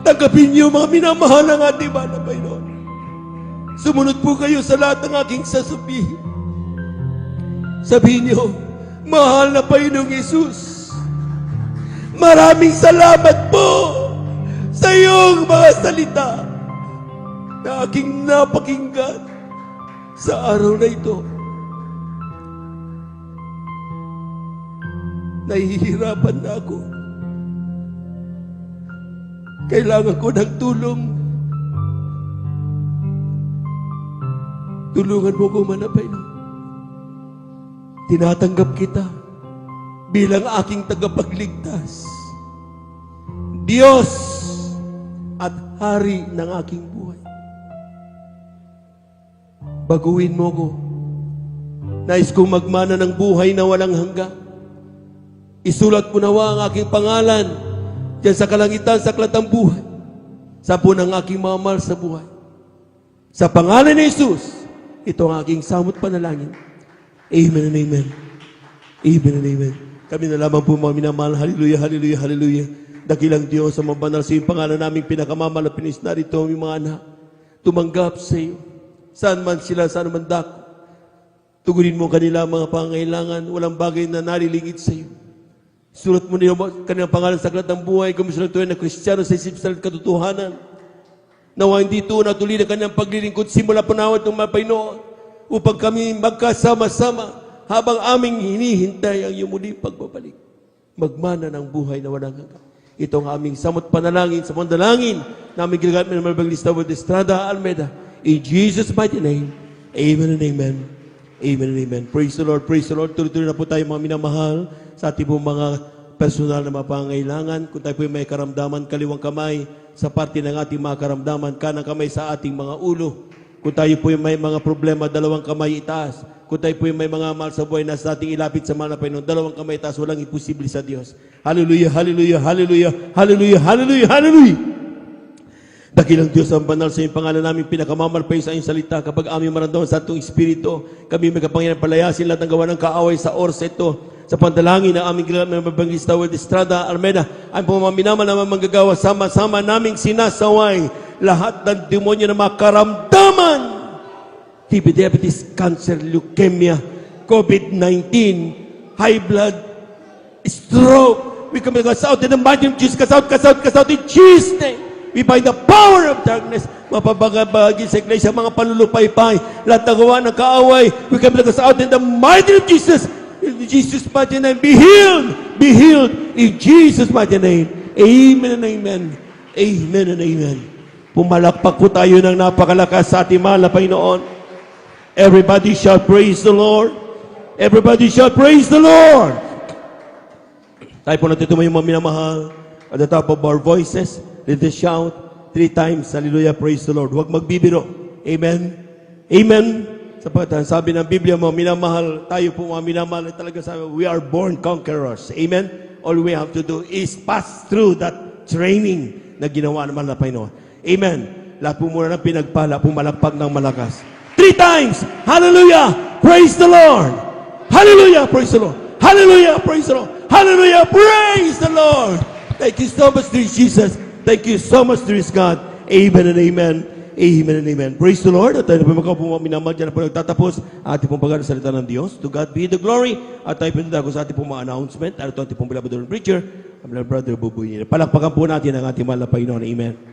tanggapin niyo mga minamahal ng ating mahal na Panginoon. Sumunod po kayo sa lahat ng aking sasabihin. Sabihin niyo, mahal na Panginoong Yesus, maraming salamat po sa iyong mga salita na aking napakinggan sa araw na ito. Nahihirapan na ako. Kailangan ko ng tulong. Tulungan mo ko, manapay na. Tinatanggap kita bilang aking tagapagligtas, Diyos at Hari ng aking buhay. Baguhin mo ko. Nais kong magmana ng buhay na walang hanggan. Isulat mo nawa ang aking pangalan diyan sa kalangitan, sa aklat ng buhay, sa puno ng aking mga mahal sa buhay. Sa pangalan ni Jesus, ito ang aking samot panalangin. Amen and amen. Amen and amen. Kami na lamang po mga minamahal. Hallelujah, hallelujah, hallelujah. Dakilang Diyos sa mabanal sa iyong pangalan naming pinakamamahal na pinis narito ang mga anak. Tumanggap sa iyo. Saan man sila, saan man dako. Tugunin mo kanila mga pangailangan. Walang bagay na nalilingit sa iyo. Sulat mo niyo kanilang pangalan sa aklat ng buhay. Komisyon tuwin na Kristiyano sa isip sa katotohanan. Nawa hindi ito natuloy na kanilang paglilingkod simula panawat ng mga Panginoon upang kami magkasama-sama habang aming hinihintay ang iyong muling pagbabalik. Magmana ng buhay na walang hanggan. Ito ang aming samot panalangin sa mandalangin na aming ginagamit ng Evangelista Estrada Almeida. In Jesus' mighty name, amen and amen. Amen and amen. Praise the Lord, praise the Lord. Tuloy-tuloy na po tayo mga minamahal sa ating pong mga personal na mapangailangan. Kung tayo po may karamdaman, kaliwang kamay sa parte ng ating mga karamdaman, kanang kamay sa ating mga ulo. Kung tayo po may mga problema, dalawang kamay itaas. Kung tayo po may mga mahal sa buhay na sa ating ilapit sa mahal na Panginoon, dalawang kamay itaas, walang imposible sa Diyos. Hallelujah, hallelujah, hallelujah, hallelujah, hallelujah, hallelujah. Dakilang Diyos ang banal sa iyong pangalan namin, pinakamamalpay sa iyong salita. Kapag aming maramdaman sa itong Espiritu, kami may kapangyarihan palayasin lahat ng gawa ng kaaway sa oras ito. Sa pandalangin na aming ginagawa ng Evangelista Estrada Almeida, ang pumaminaman naman manggagawa, sama-sama naming sinasaway lahat ng demonyo na makaramdaman. TB, diabetes, cancer, leukemia, COVID-19, high blood, stroke. We come out in the mighty name of Jesus. Cast out in Jesus' name. We bind the power of darkness. Mapabagabagi sa iglesia, mga panlulupaypay, lahat ng gawa ng kaaway. We come out in the mighty name of Jesus. In Jesus' mighty name, be healed. Be healed. In Jesus' mighty name. Amen and amen. Amen and amen. Pumalakpak po tayo ng napakalakas sa ating mahal na Panginoon. Everybody shout praise the Lord. Everybody shout praise the Lord. Tayo po natin tumayo mga minamahal. At the top of our voices, let us shout 3 times, hallelujah, praise the Lord. Huwag magbibiro. Amen. Amen. Sapagkat sabi ng Biblia mo, minamahal, tayo po mga minamahal, talaga sabi, we are born conquerors. Amen. All we have to do is pass through that training na ginawa naman na Panginoon. Amen. Lahat po muna ng pinagpala, pumalakpak ng malakas. 3 times, hallelujah, praise the Lord. Hallelujah, praise the Lord. Hallelujah, praise the Lord. Hallelujah, praise the Lord. Thank you so much, dear Jesus. Thank you so much, dear God. Amen and amen. Amen and amen. Praise the Lord. At tayo na po minamahal dyan na po nagtatapos ating pong pagkasalita ng Diyos. To God be the glory. At tayo pinundago sa ating pong mga announcement. At ito ating pong beloved preacher, ang beloved brother Bubuy. Palakpakan po natin ang ating mahal na Panginoon. Amen.